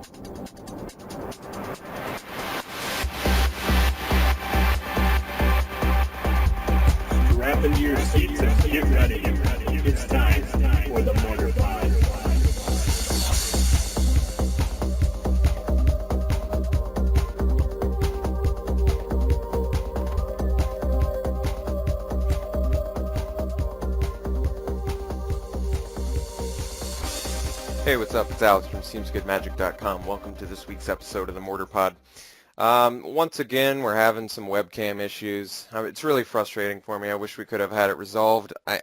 Strap into your seats and get ready. It's time for the Mortarpod. Hey, what's up? It's Alex from SeemsGoodMagic.com. Welcome to this week's episode of the Mortarpod. Once again, we're having some webcam issues. It's really frustrating for me. I wish we could have had it resolved. I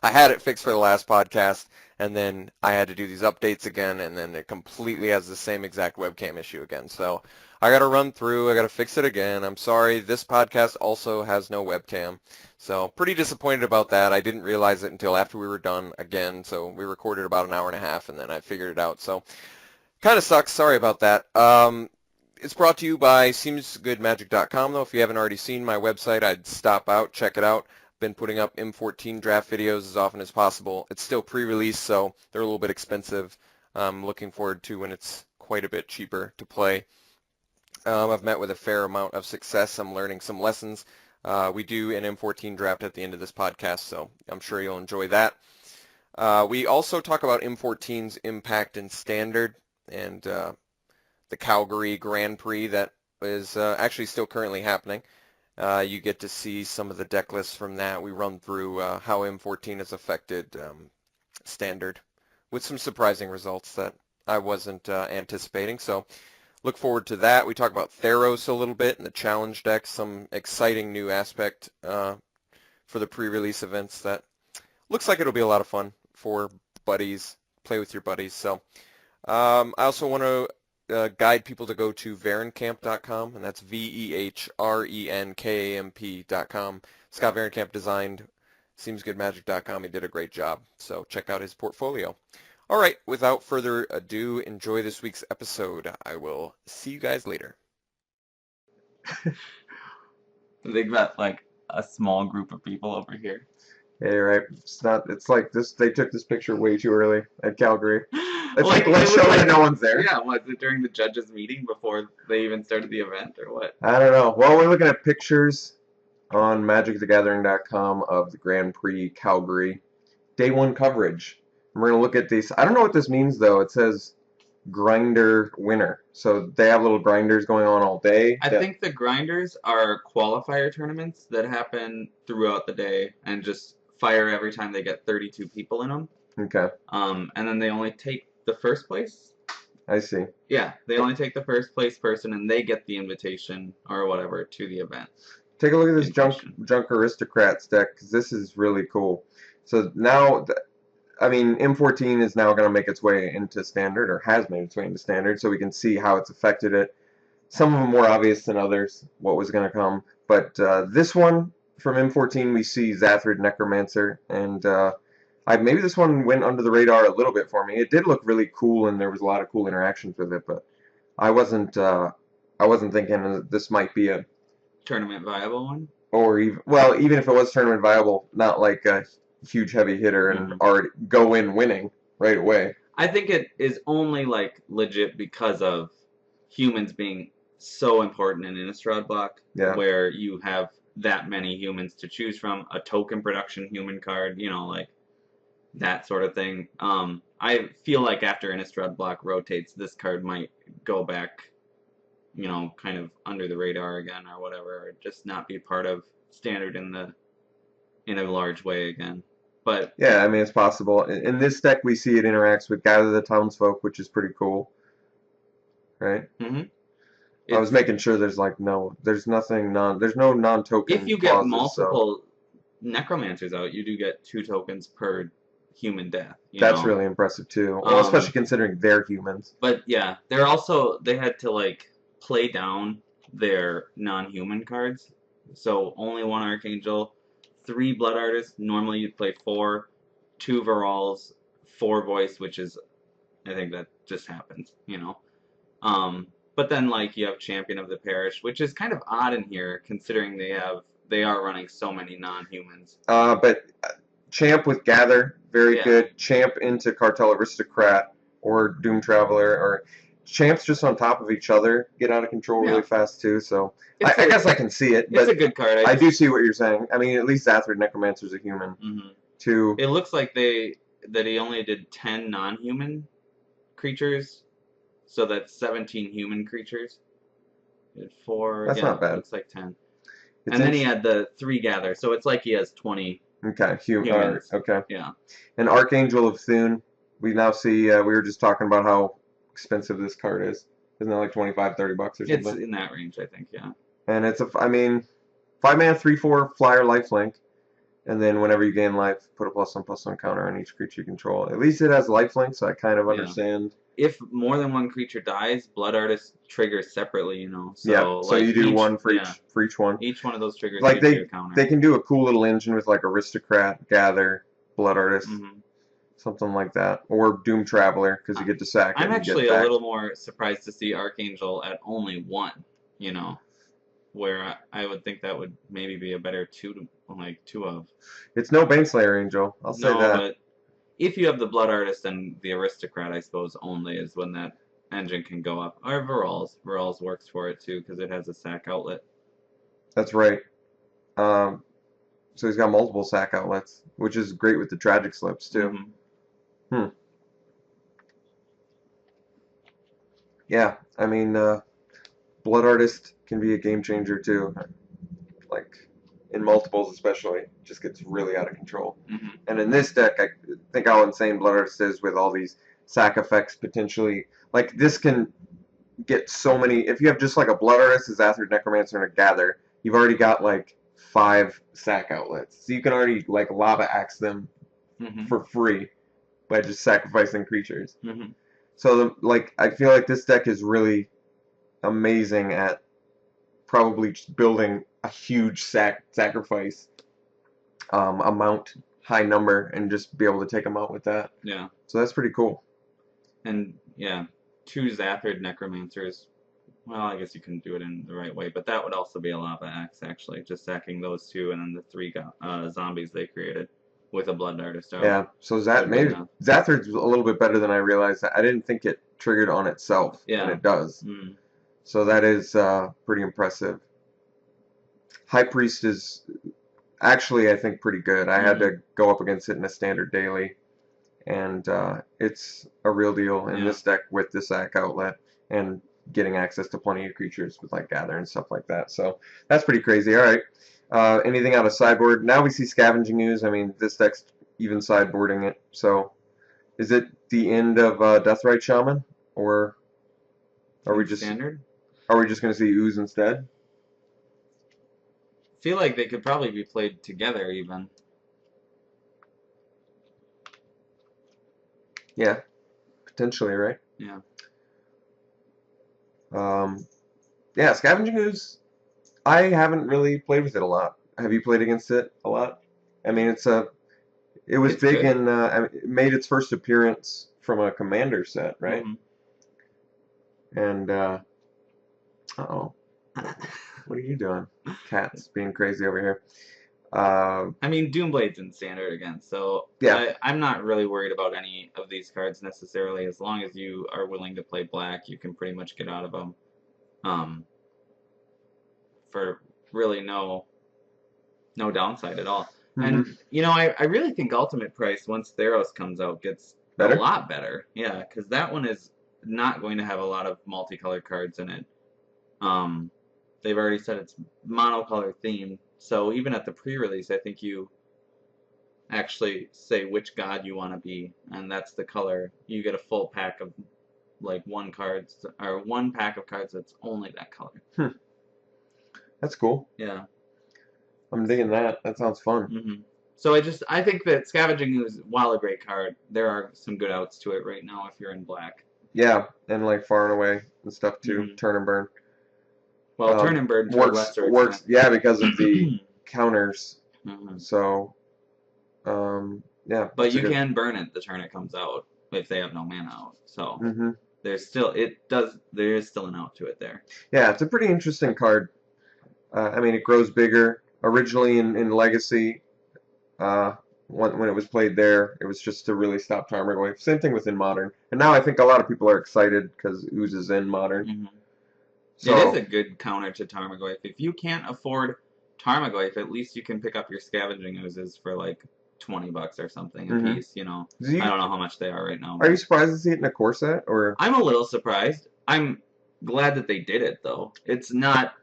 had it fixed for the last podcast, and then I had to do these updates again, and then it completely has the same exact webcam issue again. So I got to run through. I got to fix it again. I'm sorry. This podcast also has no webcam. So pretty disappointed about that. I didn't realize it until after we were done again. So we recorded about an hour and a half, and then I figured it out. So kind of sucks. Sorry about that. It's brought to you by SeemsGoodMagic.com, though. If you haven't already seen my website, I'd stop out, check it out. Been putting up M14 draft videos as often as possible. It's still pre-release, so they're a little bit expensive. I'm looking forward to when it's quite a bit cheaper to play. I've met with a fair amount of success. I'm learning some lessons. We do an M14 draft at the end of this podcast, so I'm sure you'll enjoy that. We also talk about M14's impact in Standard and the Calgary Grand Prix that is actually still currently happening. You get to see some of the deck lists from that. We run through how M14 has affected Standard with some surprising results that I wasn't anticipating. So look forward to that. We talk about Theros a little bit and the challenge decks, some exciting new aspect for the pre-release events that looks like it'll be a lot of fun for buddies, play with your buddies. So I also want to guide people to go to verencamp.com, and that's VEHRENKAMP.com. Scott Verencamp designed SeemsGoodMagic.com. He did a great job, so check out his portfolio. All right, without further ado, enjoy this week's episode. I will see you guys later. They've got like a small group of people over here. Yeah, you're right. It's like this. They took this picture way too early at Calgary. It's Like, like, let's it was show like- that no one's there. Yeah, was it during the judges' meeting before they even started the event or what? I don't know. Well, we're looking at pictures on MagicTheGathering.com of the Grand Prix Calgary Day 1 coverage. And we're going to look at these. I don't know what this means, though. It says grinder winner. So they have little grinders going on all day. I think the grinders are qualifier tournaments that happen throughout the day and just fire every time they get 32 people in them. Okay. And then they only take the first place. I see. Yeah, they only take the first place person and they get the invitation or whatever to the event. Take a look at this Invitation. junk aristocrats deck, because this is really cool. So now, I mean, M14 is now going to make its way into Standard, or has made its way into Standard, so we can see how it's affected it. Some of them more obvious than others, what was going to come. But this one, from M14, we see Zathrid Necromancer, and maybe this one went under the radar a little bit for me. It did look really cool, and there was a lot of cool interactions with it, but I wasn't thinking that this might be a Tournament viable one? or even if it was tournament viable, not like a huge heavy hitter and already go in winning right away. I think it is only like legit because of humans being so important in Innistrad block, Yeah. where you have that many humans to choose from, a token production human card, like that sort of thing. I feel like after Innistrad block rotates, this card might go back, kind of under the radar again or whatever, or just not be part of Standard in a large way again. But Yeah, I mean, it's possible. In this deck, we see it interacts with Gather the Townsfolk, which is pretty cool. Right? I was making sure there's no non-token if you get clauses, multiple necromancers out, you do get 2 tokens per human death. That's really impressive too. Well, especially considering they're humans. But yeah, they had to play down their non-human cards. So only 1 Archangel, 3 Blood Artists. Normally you'd play 4, 2 Virals, 4 Voice, which is, I think that just happens, But then you have Champion of the Parish, which is kind of odd in here considering they are running so many non-humans. But Champ with Gather, very Yeah. good. Champ into Cartel Aristocrat or Doom Traveler, or champs just on top of each other get out of control really fast too. So I guess I can see it, but it's a good card. I do see what you're saying. I mean, at least Zathrid Necromancer's a human too. It looks like he only did 10 non-human creatures, so that's 17 human creatures. Did 4. That's not bad. Looks like 10. And then he had the 3 gather, so it's like he has 20. Okay, humans. Okay. Yeah. And Archangel of Thune. We now see. We were just talking about how expensive this card is. Isn't that like $25, $30 or something? It's in that range, I think. Yeah. And it's 5-mana 3/4 flyer lifelink, and then whenever you gain life, put a +1/+1 counter on each creature you control. At least it has lifelink, so I kind of understand. If more than one creature dies, Blood Artist triggers separately, you know. So, yeah, so you do one for each one. Each one of those triggers like gives you a counter. They can do a cool little engine with like Aristocrat, Gather, Blood Artist, something like that. Or Doom Traveler, because you get to sack it. I'm actually a little more surprised to see Archangel at only 1, you know. Where I would think that would maybe be a better 2 of. It's no Baneslayer Angel, I'll say that. But if you have the Blood Artist and the Aristocrat, I suppose only is when that engine can go up. Or Varolz. Varolz works for it too because it has a sack outlet. That's right. So he's got multiple sack outlets, which is great with the Tragic Slips too. Yeah, I mean, Blood Artist can be a game changer too. Like in multiples especially, just gets really out of control. And in this deck, I think how insane Blood Artist is with all these sack effects potentially. Like this can get so many. If you have just like a Blood Artist, a Zathrid Necromancer, and a Gather, you've already got like 5 sack outlets. So you can already like Lava Axe them for free by just sacrificing creatures. So I feel like this deck is really amazing at probably just building a huge sacrifice amount, high number, and just be able to take them out with that. Yeah. So that's pretty cool. And yeah, 2 Zathrid Necromancers. Well, I guess you can do it in the right way, but that would also be a Lava Axe, actually. Just sacking those 2 and then the 3 zombies they created with a Blood Artist. Yeah, so Zathrid's a little bit better than I realized. I didn't think it triggered on itself, and it does. So that is pretty impressive. High Priest is actually, I think, pretty good. I had to go up against it in a standard daily, and it's a real deal in this deck with the sack outlet and getting access to plenty of creatures with like Gather and stuff like that. So that's pretty crazy. All right. Anything out of sideboard? Now we see Scavenging Ooze. I mean, this deck's even sideboarding it. So is it the end of Deathrite Shaman, or are we just standard? Are we just going to see Ooze instead? I feel like they could probably be played together even. Yeah, potentially, right? Yeah. Yeah, Scavenging Ooze. I haven't really played with it a lot. Have you played against it a lot? I mean, it was big and it made its first appearance from a Commander set, right? And uh-oh. What are you doing? Cat's being crazy over here. I mean, Doomblade's in standard again, so yeah. I'm not really worried about any of these cards necessarily. As long as you are willing to play black, you can pretty much get out of them. For really no downside at all. And, you know, I really think Ultimate Price, once Theros comes out, gets a lot better. Yeah, because that one is not going to have a lot of multicolored cards in it. They've already said it's monocolor themed, so even at the pre-release, I think you actually say which god you want to be, and that's the color. You get a full pack of, like, one pack of cards that's only that color. That's cool. Yeah. I'm digging that. That sounds fun. So I think that Scavenging Ooze, while a great card, there are some good outs to it right now if you're in black. Yeah, and like Far and Away and stuff too. Turn and Burn. Well, Turn and Burn works. Yeah, because of the counters. So, yeah. But you can burn it the turn it comes out if they have no mana out. So there is still an out to it there. Yeah, it's a pretty interesting card. I mean, it grows bigger. Originally in Legacy, when it was played there. It was just to really stop Tarmogoyf. Same thing within Modern. And now I think a lot of people are excited because Ooze is in Modern. Mhm. So, It is a good counter to Tarmogoyf. If you can't afford Tarmogoyf, at least you can pick up your Scavenging Oozes for like $20 or something a Mhm. piece, you know. do you, I don't know how much they are right now. are you but surprised to see it in a core set? Or I'm a little surprised. I'm glad that they did it though. It's not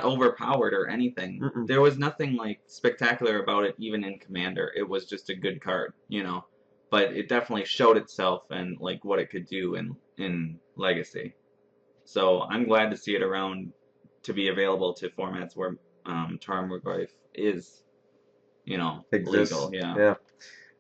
overpowered or anything. Mm-mm. There was nothing like spectacular about it even in Commander. It was just a good card, you know. But it definitely showed itself and like what it could do in Legacy. So I'm glad to see it around to be available to formats where Tarmogoyf is, you know, exists? legal. Yeah. Yeah.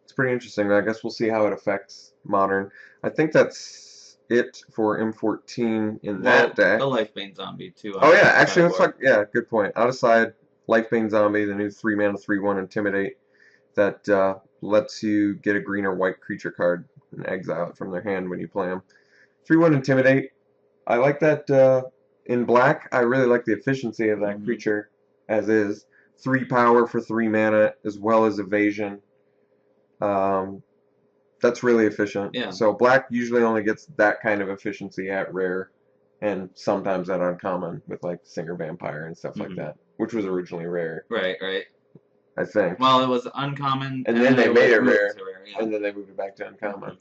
It's pretty interesting. I guess we'll see how it affects Modern. I think that's it for M14 in that deck. The Lifebane Zombie too. Oh yeah, actually let's talk. Yeah, good point. Out of side, Lifebane Zombie, the new 3-mana 3/1 Intimidate that lets you get a green or white creature card and exile it from their hand when you play them. 3/1 Intimidate. I like that in black. I really like the efficiency of that creature as is. 3 power for 3 mana as well as evasion. That's really efficient. Yeah. So black usually only gets that kind of efficiency at rare, and sometimes at uncommon with like Singer Vampire and stuff like that, which was originally rare. Right. I think. Well, it was uncommon, and then they made it moved rare, to rare, yeah. and then they moved it back to uncommon.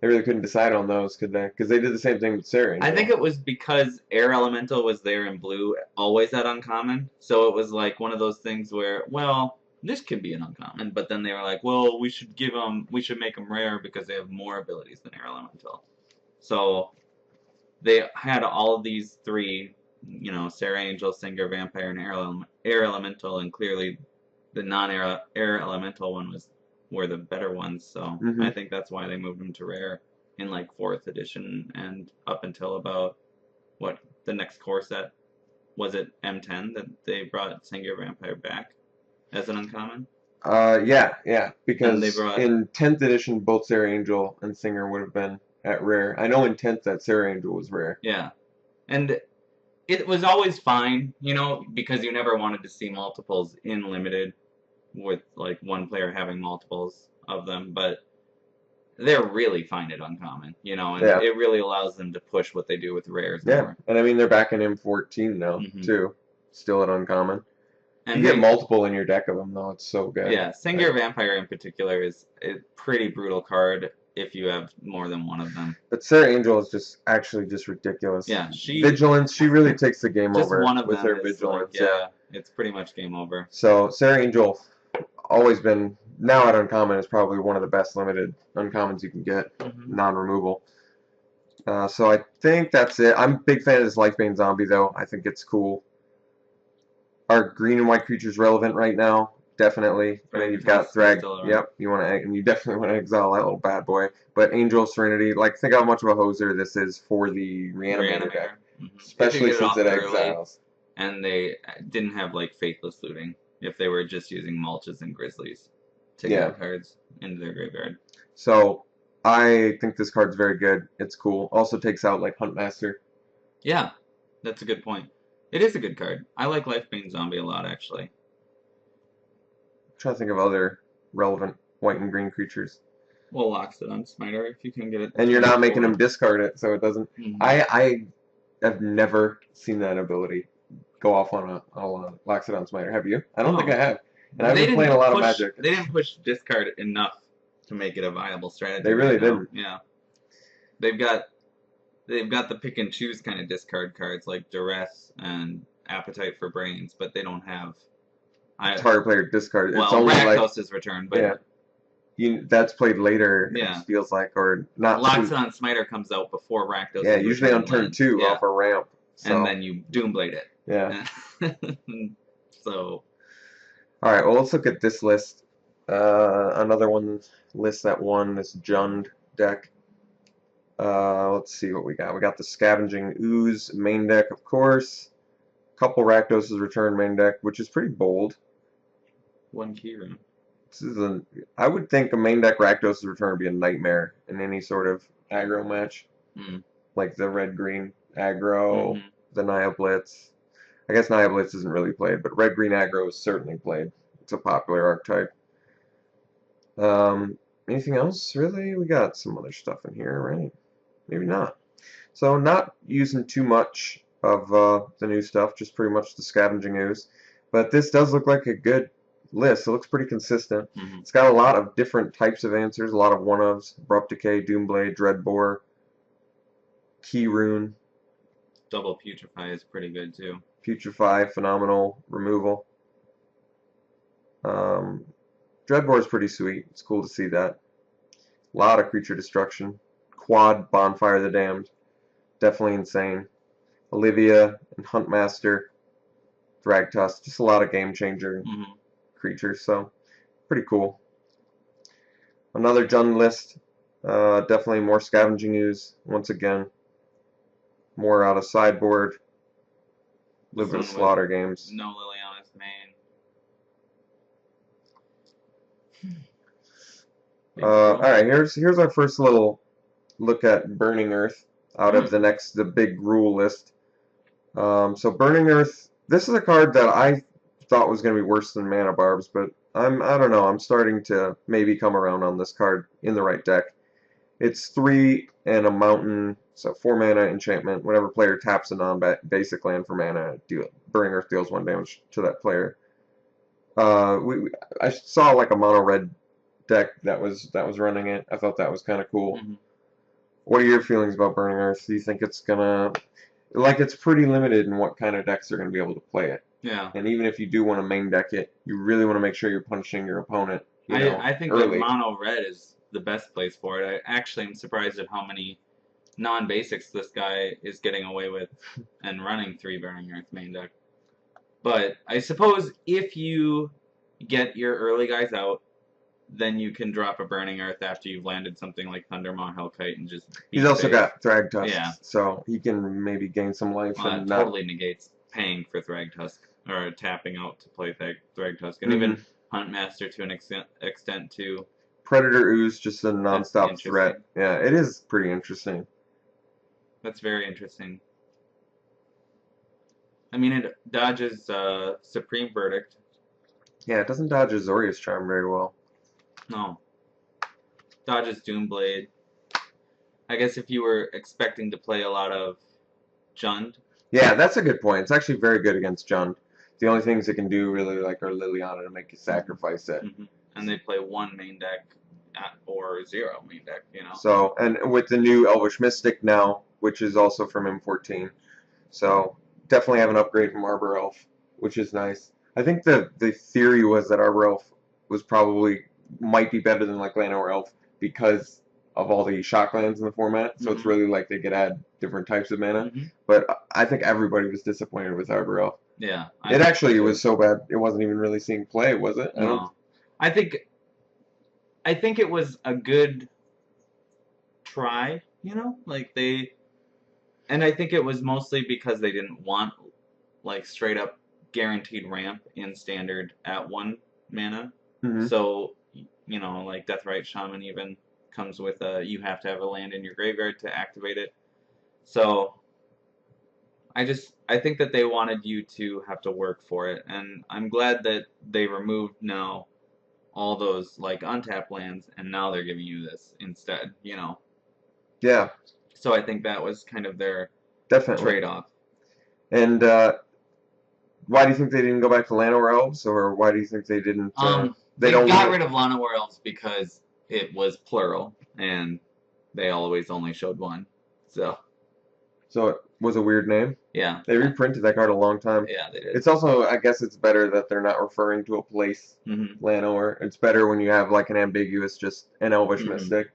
They really couldn't decide on those, could they? Because they did the same thing with Sarah. I think it was because Air Elemental was there in blue, always at uncommon. So it was like one of those things where, well, this could be an uncommon, but then they were like, well, we should make them rare because they have more abilities than Air Elemental. So they had all of these three, you know, Sarah Angel, Singer, Vampire, and Air Elemental, and clearly the non-Air Elemental one were the better ones. So I think that's why they moved them to rare in like 4th edition and up until about the next core set. Was it M10 that they brought Singer Vampire back as an uncommon? Yeah, because they brought- in 10th edition, both Sarah Angel and Singer would have been at rare. I know in 10th that Sarah Angel was rare. Yeah, and it was always fine, you know, because you never wanted to see multiples in limited with like one player having multiples of them, but they're really fine at uncommon, you know, and it really allows them to push what they do with rares more. And I mean they're back in M14 now too, still at uncommon. And you get multiple in your deck of them though. It's so good. Yeah, Singer Vampire in particular is a pretty brutal card if you have more than one of them. But Sarah Angel is just ridiculous. Yeah, Vigilance. She really takes the game over one of with them her Vigilance. Like, it's pretty much game over. So Sarah Angel, always been, now at uncommon, is probably one of the best limited uncommons you can get, non-removal. So I think that's it. I'm a big fan of this Lifebane Zombie though. I think it's cool. Are green and white creatures relevant right now? Definitely. I mean, you've got Thrag. Yep. You want to, and you definitely want to exile that little bad boy. But Angel of Serenity, like, think how much of a hoser this is for the Reanimator deck, especially since it exiles. And they didn't have like Faithless Looting if they were just using Mulches and Grizzlies to get cards into their graveyard. So I think this card's very good. It's cool. Also takes out like Huntmaster. Yeah, that's a good point. It is a good card. I like Lifebane Zombie a lot, actually. I'm trying to think of other relevant white and green creatures. Well, Loxodon Smiter, if you can get it. And you're not making them discard it, so it doesn't. I have never seen that ability go off on a Loxodon Smiter. Have you? I don't think I have. And I've been playing a lot of Magic. They didn't push discard enough to make it a viable strategy. They really didn't. Yeah. They've got the pick and choose kind of discard cards like Duress and Appetite for Brains, but they don't have target player discard. Well, it's only Rakdos' return, but that's played later. It feels like, or not. Loxodon Smiter comes out before Rakdos. Yeah, usually on turn 2 off a ramp. So. And then you Doomblade it. Yeah. So. All right. Well, let's look at this list. Another one list that won this Jund deck. Let's see what we got. We got the Scavenging Ooze main deck, of course. Couple Rakdos' return main deck, which is pretty bold. 1 keyroom. This is I would think a main deck Rakdos' return would be a nightmare in any sort of aggro match. Like the red-green aggro, the Naya Blitz. I guess Naya Blitz isn't really played, but red-green aggro is certainly played. It's a popular archetype. Anything else, really? We got some other stuff in here, right? Maybe not. So not using too much of the new stuff, just pretty much the scavenging ooze. But this does look like a good list. It looks pretty consistent. Mhm. It's got a lot of different types of answers, a lot of one-ofs, Abrupt Decay, Doomblade, Dreadbore, Key Rune, Double Putrefy is pretty good too. Putrefy, Phenomenal, Removal. Dreadbore is pretty sweet. It's cool to see that. A lot of creature destruction. Quad, Bonfire of the Damned. Definitely insane. Olivia and Huntmaster. Thragtusk. Just a lot of game changer Mhm. creatures, so pretty cool. Another Jund list. Definitely more scavenging ooze once again. More out of sideboard. A little bit of This one slaughter with games. No Liliana's main. Alright, here's our first little look at Burning Earth out of the big rule list. So Burning Earth, this is a card that I thought was going to be worse than Mana Barbs, but I don't know, I'm starting to maybe come around on this card in the right deck. It's 3 and a mountain, so 4 mana enchantment. Whenever player taps a non-basic land for mana, Burning Earth deals 1 damage to that player. I saw like a mono red deck that was running it. I thought that was kind of cool. Mhm. What are your feelings about Burning Earth? Do you think it's gonna, like, it's pretty limited in what kind of decks are gonna be able to play it? Yeah. And even if you do want to main deck it, you really want to make sure you're punishing your opponent. I think that early. mono red is the best place for it. I actually am surprised at how many non-basics this guy is getting away with and running 3 Burning Earth main deck. But I suppose if you get your early guys out, then you can drop a Burning Earth after you've landed something like Thundermaw, Hellkite, and just beat He's also base. got Thragtusk, Yeah. so he can maybe gain some life Well, and that totally negates paying for Thragtusk, or tapping out to play Thragtusk, and even Huntmaster to an extent too. Predator Ooze, just a That's non-stop interesting. threat. Yeah, it is pretty interesting. That's very interesting. I mean, it dodges Supreme Verdict. Yeah, it doesn't dodge Azorius Charm very well. No. Dodges Doomblade. I guess if you were expecting to play a lot of Jund. Yeah, that's a good point. It's actually very good against Jund. The only things it can do really like are Liliana to make you sacrifice it. Mm-hmm. And they play 1 main deck or 0 main deck, So, and with the new Elvish Mystic now, which is also from M14, so definitely have an upgrade from Arbor Elf, which is nice. I think the theory was that Arbor Elf might be better than like Llanowar Elf because of all the shocklands in the format. So it's really like they could add different types of mana. But I think everybody was disappointed with Arbor Elf. Yeah. It actually was so bad it wasn't even really seeing play, was it? No. I think it was a good try, and I think it was mostly because they didn't want like straight up guaranteed ramp in standard at 1 mana. So, like Deathrite Shaman even comes with you have to have a land in your graveyard to activate it. So I think that they wanted you to have to work for it, and I'm glad that they removed now all those like untapped lands, and now they're giving you this instead, Yeah. So I think that was kind of their trade-off. And why do you think they didn't go back to Llanowar Elves, or why do you think they didn't? They got rid of Llanowar Elves because it was plural, and they always only showed 1. So it was a weird name? Yeah. They reprinted that card a long time. Yeah, they did. It's also, I guess it's better that they're not referring to a place, Llanowar. It's better when you have like an ambiguous, just an Elvish Mystic.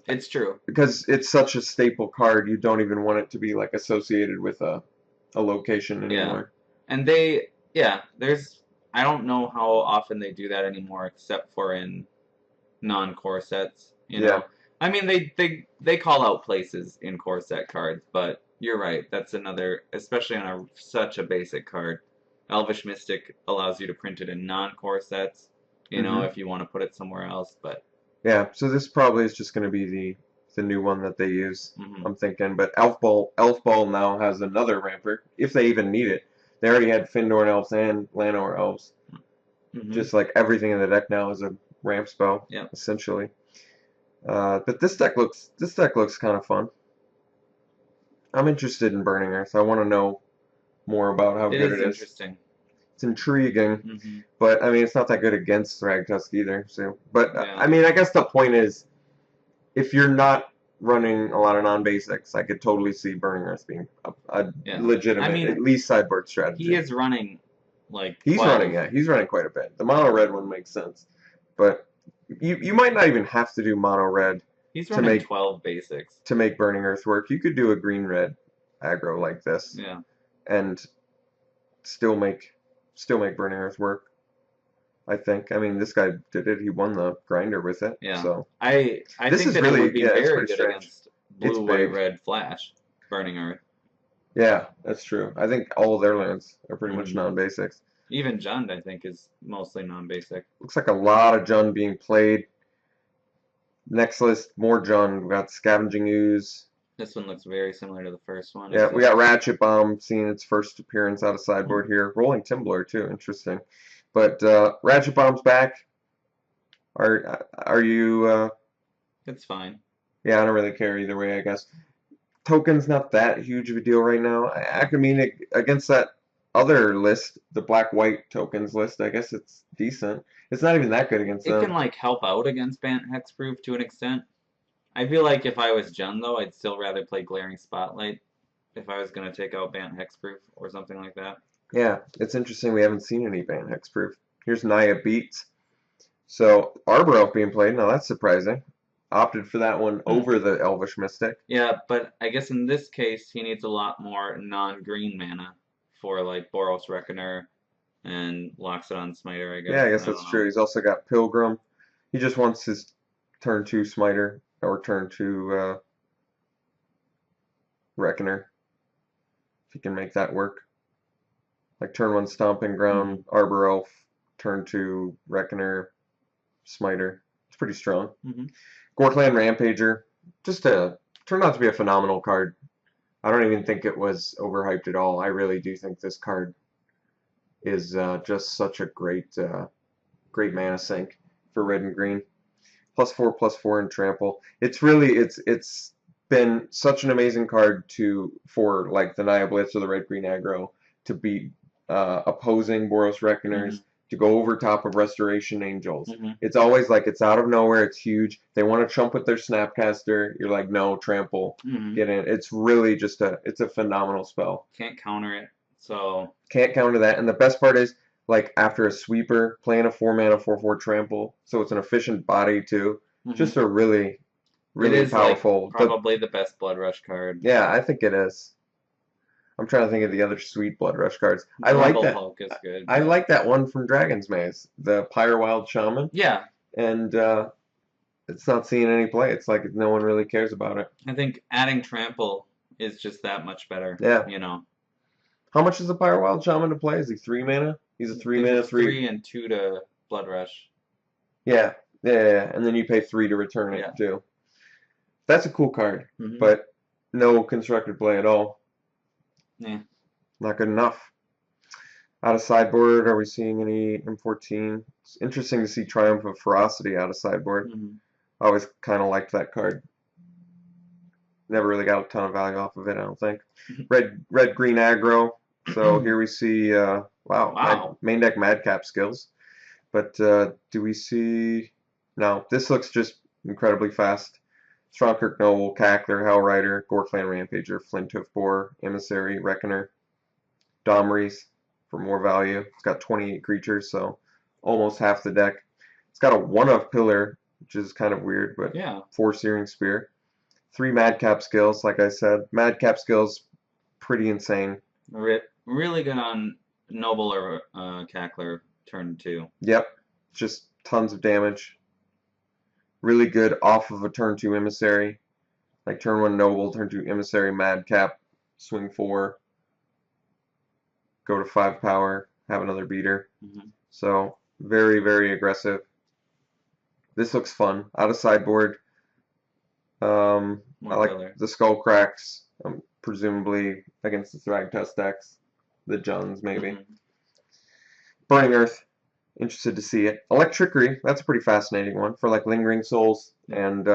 It's true. Because it's such a staple card, you don't even want it to be like associated with a location anymore. Yeah. And I don't know how often they do that anymore, except for in non-core sets. I mean, they call out places in core set cards, but you're right. That's another, especially on such a basic card. Elvish Mystic allows you to print it in non-core sets, if you want to put it somewhere else. But yeah, so this probably is just going to be the new one that they use, I'm thinking. But Elf Ball now has another ramper, if they even need it. They already had Findorn Elves and Llanowar Elves. Just like everything in the deck now is a ramp spell, Yep. essentially. But this deck looks kind of fun. I'm interested in Burning Earth. I want to know more about how good it is. Interesting. It's intriguing, Mm-hmm. but I mean, it's not that good against Thragtusk either. So, but Yeah. I mean, I guess the point is, if you're not running a lot of non-basics, I could totally see Burning Earth being a legitimate, I mean, at least sideboard strategy. He is running like He's 12. running, yeah, he's running quite a bit. The mono red one makes sense, but you might not even have to do mono red He's to running make 12 basics. to make Burning Earth work. You could do a green red aggro like this, Yeah. and still make Burning Earth work. I think. I mean, this guy did it. He won the grinder with it. Yeah. So I This think is that really- it would be yeah, it's very pretty good strange. against It's blue, white, big. red, flash, Burning Earth. yeah, that's true. I think all of their lands are pretty much Mhm. non-basics. Even Jund, I think, is mostly non-basic. Looks like a lot of Jund being played. Next list, more Jund. We got Scavenging Ooze. This one looks very similar to the first one. Yeah, except- we got Ratchet Bomb seeing its first appearance out of sideboard here. Rolling Timbler too, interesting. But Ratchet Bomb's back. Are you? It's fine. Yeah, I don't really care either way, I guess. Token's not that huge of a deal right now. I mean, against that other list, the black-white tokens list, I guess it's decent. It's not even that good against It them. can like help out against Bant Hexproof to an extent. I feel like if I was Jund though, I'd still rather play Glaring Spotlight if I was gonna take out Bant Hexproof or something like that. Yeah, it's interesting we haven't seen any Bant Hexproof. Here's Naya Beats. So, Arbor Elf being played. Now, that's surprising. Opted for that one over the Elvish Mystic. Yeah, but I guess in this case he needs a lot more non-green mana for like Boros Reckoner and Loxodon Smiter, I guess. Yeah, I guess don't that's know. true. He's also got Pilgrim. He just wants his turn 2 Smiter or turn 2 Reckoner. If he can make that work. Like turn 1 Stomping Ground, Arbor Elf, turn 2 Reckoner, Smiter. It's pretty strong. Mhm. Gorkland Rampager. Just turned out to be a phenomenal card. I don't even think it was overhyped at all. I really do think this card is just such a great mana sink for red and green. +4/+4 and trample. It's really it's been such an amazing card for like the Naya Blitz or the red green aggro to beat opposing Boros Reckoners, to go over top of Restoration Angels. It's always like it's out of nowhere, it's huge. They want to chump with their Snapcaster. You're like, no, trample, get in. It's really just it's a phenomenal spell. Can't counter it, so Can't counter that. And the best part is, like, after a sweeper, playing a 4-mana 4/4 trample, so it's an efficient body too. Just a really, really it is powerful. Like, probably the best Blood Rush card. Yeah, I think it is. I'm trying to think of the other sweet Blood Rush cards. I like Rumble that. Hulk is good. I like that one from Dragon's Maze, the Pyre Wild Shaman. Yeah, And it's not seeing any play. It's like no one really cares about it. I think adding Trample is just that much better. Yeah. You know. How much is a Pyre Wild Shaman to play? Is he 3 mana? He's a 3 mana, 3 and 2 to Blood Rush. Yeah. And then you pay 3 to return it too. That's a cool card, but no constructed play at all. Yeah. Not good enough. Out of sideboard, are we seeing any M14? It's interesting to see Triumph of Ferocity out of sideboard. I always kind of liked that card. Never really got a ton of value off of it, I don't think. Red green aggro. So here we see wow. Main deck Madcap skills. But do we see? No, this looks just incredibly fast. Strongkirk Noble, Cackler, Hellrider, Gorkland Rampager, Flinthoof Boar, Emissary, Reckoner, Domries for more value. It's got 28 creatures, so almost half the deck. It's got a 1-of Pillar, which is kind of weird, but 4 Searing Spear. 3 Madcap skills, like I said. Madcap skills, pretty insane. Really good on Noble or Cackler turn 2. Yep, just tons of damage. Really good off of a turn 2 Emissary. Like turn 1 Noble, turn 2 Emissary, Madcap, swing 4. Go to 5 power, have another beater. So, very, very aggressive. This looks fun. Out of sideboard. I like the Skull Cracks, presumably against the Thragtusk decks. The Juns, maybe. Burning Earth Interested to see it. Electrickery, that's a pretty fascinating one for like Lingering Souls and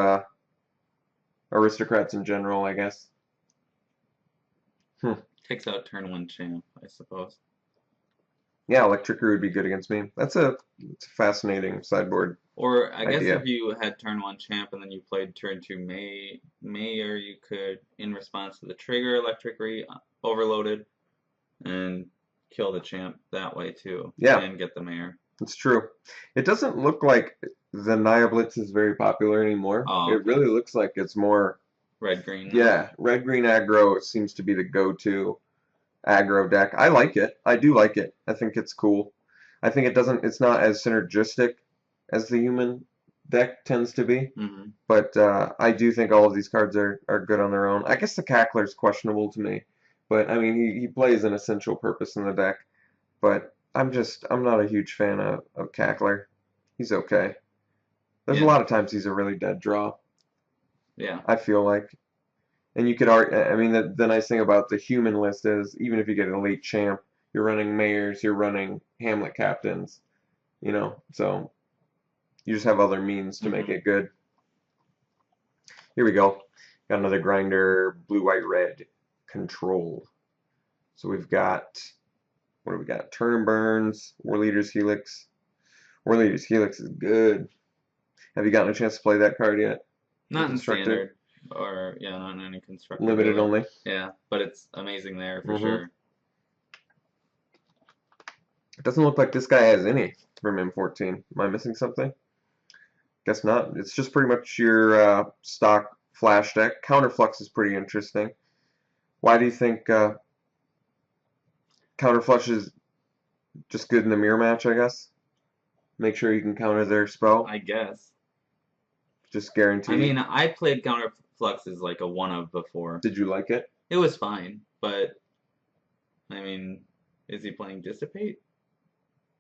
aristocrats in general, I guess. Takes out turn 1 champ, I suppose. Yeah, Electrickery would be good against me. It's a fascinating sideboard. Or I guess idea. if you had turn 1 champ and then you played turn 2 Mayor, you could, in response to the trigger, Electrickery overloaded and kill the champ that way too. Yeah. And get the Mayor. It's true. It doesn't look like the Naya Blitz is very popular anymore. Oh, It really looks like it's more, red-green. yeah, red-green aggro seems to be the go-to aggro deck. I like it. I do like it. I think it's cool. I think it's not as synergistic as the human deck tends to be, Mm-hmm. but I do think all of these cards are good on their own. I guess the Cackler's questionable to me, but I mean he plays an essential purpose in the deck, but I'm not a huge fan of Cackler. He's okay. There's a lot of times he's a really dead draw, Yeah. I feel like. And you could argue, I mean, the nice thing about the human list is even if you get an elite champ, you're running mayors, you're running Hamlet captains, you know, so you just have other means to make it good. Here we go. Got another grinder, blue, white, red, control. So we've got, what do we got? Turn and Burns, War Leader's Helix. War Leader's Helix is good. Have you gotten a chance to play that card yet? Not in Constructed? standard. Or, yeah, not in any constructed. Limited really. only. Yeah, but it's amazing there for Mhm. sure. It doesn't look like this guy has any from M14. Am I missing something? Guess not. It's just pretty much your stock flash deck. Counterflux is pretty interesting. Why do you think Counterflush is just good in the mirror match, I guess? Make sure you can counter their spell. I guess. Just guaranteed. I mean, I played Counterflux as like a 1-of before. Did you like it? It was fine, but I mean, is he playing Dissipate?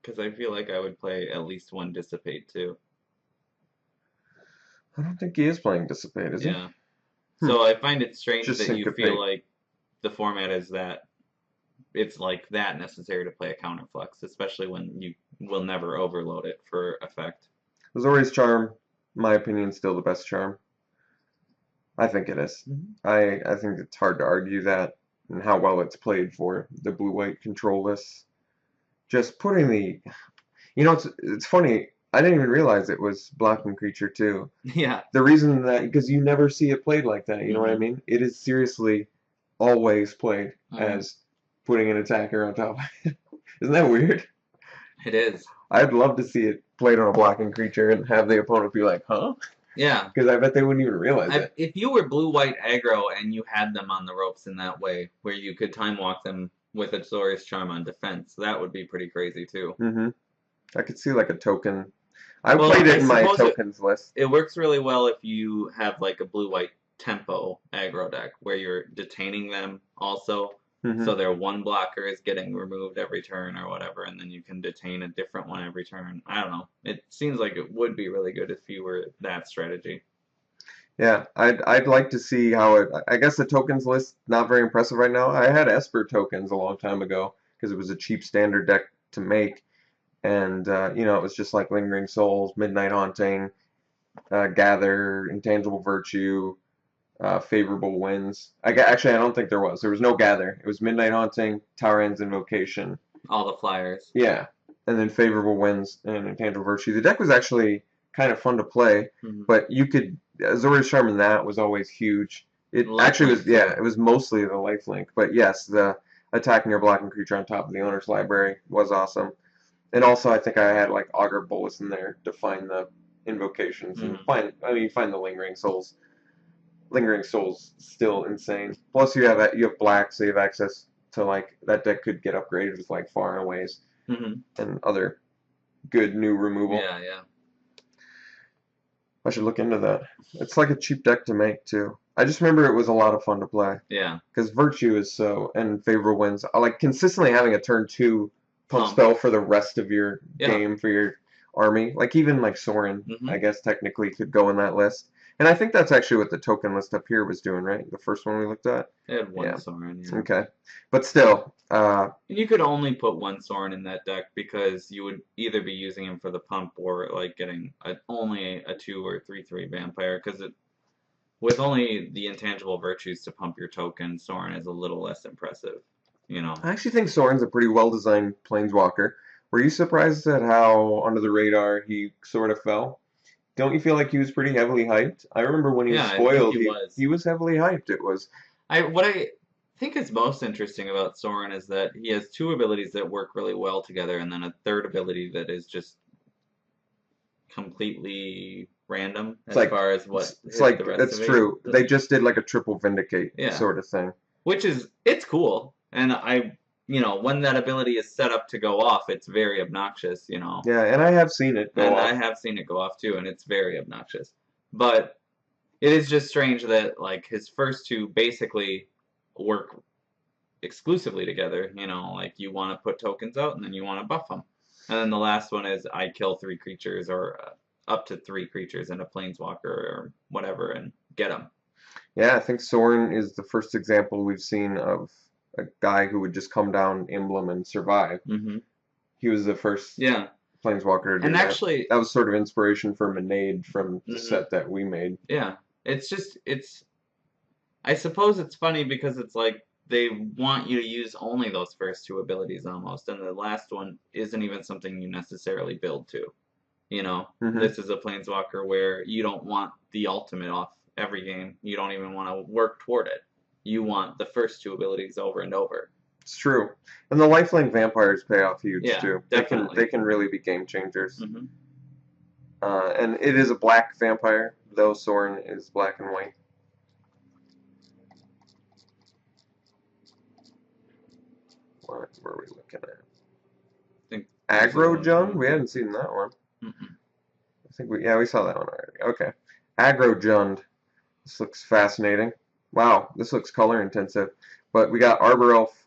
Because I feel like I would play at least one Dissipate too. I don't think he is playing Dissipate, is he? Yeah. So I find it strange Just that you Syncopate. feel like the format is that it's like that necessary to play a Counterflux, especially when you will never overload it for effect. Azori's Charm, in my opinion, is still the best charm. I think it is. I think it's hard to argue that and how well it's played for the blue-white control lists. Just putting the, you know, it's funny. I didn't even realize it was blocking creature too. Yeah. The reason that because you never see it played like that. You know what I mean? It is seriously always played as putting an attacker on top. Isn't that weird? It is. I'd love to see it played on a blocking creature and have the opponent be like, huh? Yeah. Because I bet they wouldn't even realize it. If you were blue-white aggro and you had them on the ropes in that way, where you could time walk them with Azorius Charm on defense, that would be pretty crazy too. I could see like a token. I Well, played I it in my suppose tokens list. It works really well if you have like a blue-white tempo aggro deck where you're detaining them also. So their one blocker is getting removed every turn or whatever, and then you can detain a different one every turn. I don't know. It seems like it would be really good if you were that strategy. Yeah, I'd like to see how it. I guess the tokens list not very impressive right now. I had Esper tokens a long time ago because it was a cheap standard deck to make, and you know it was just like Lingering Souls, Midnight Haunting, Gather, Intangible Virtue, Favorable Winds. Actually, I don't think there was. There was no Gather. It was Midnight Haunting, Tauren's Invocation. All the flyers. Yeah, and then Favorable Winds and Intangible Virtue. The deck was actually kind of fun to play, but you could. Azorius Charm in that was always huge. It actually was, yeah, it was mostly the lifelink, but yes, the attacking or blocking creature on top of the owner's library was awesome. And also, I think I had like Augur Bolus in there to find the invocations and find the Lingering Souls. Lingering Souls still insane. Plus, you have black, so you have access to like that deck could get upgraded with like Far and Aways and other good new removal. Yeah, yeah. I should look into that. It's like a cheap deck to make too. I just remember it was a lot of fun to play. Yeah. Because Virtue is so, and Favorable Winds. I like consistently having a turn 2 pump spell for the rest of your game for your army. Like even like Sorin, I guess technically could go in that list. And I think that's actually what the token list up here was doing, right? The first one we looked at. They had one Yeah. Sorin, yeah. Okay, but still, You could only put one Sorin in that deck because you would either be using him for the pump or like getting only a 2 or 3/3 vampire because with only the intangible virtues to pump your token, Sorin is a little less impressive, you know. I actually think Soren's a pretty well-designed planeswalker. Were you surprised at how under the radar he sort of fell? Don't you feel like he was pretty heavily hyped? I remember when he was Yeah, I think spoiled, he was. he was heavily hyped. It was What I think is most interesting about Sorin is that he has two abilities that work really well together, and then a third ability that is just completely random as far as what it's like the rest that's of it. true. They just did like a triple vindicate Yeah. sort of thing. Which is it's cool, and when that ability is set up to go off, it's very obnoxious, you know. Yeah, and I have seen it go And off. I have seen it go off too, and it's very obnoxious. But it is just strange that like his first two basically work exclusively together. You know, like you want to put tokens out, and then you want to buff them. And then the last one is I kill 3 creatures or up to 3 creatures and a planeswalker or whatever, and get them. Yeah, I think Soren is the first example we've seen of a guy who would just come down emblem and survive. Mm-hmm. He was the first Yeah. planeswalker to do And that. actually, That was sort of inspiration for Menade from the Mhm. set that we made. yeah, I suppose it's funny because it's like they want you to use only those first two abilities almost, and the last one isn't even something you necessarily build to. You know, Mhm. This is a planeswalker where you don't want the ultimate off every game. You don't even want to work toward it. You want the first two abilities over and over. It's true. And the lifelink vampires pay off huge Yeah, too. definitely. They can really be game changers. Mm-hmm. And it is a black vampire, though Soren is black and white. What were we looking at? I think Aggro Jund? We hadn't seen that one. Mm-mm. I think we saw that one already. Okay. Aggro Jund. This looks fascinating. Wow, this looks color intensive. But we got Arbor Elf,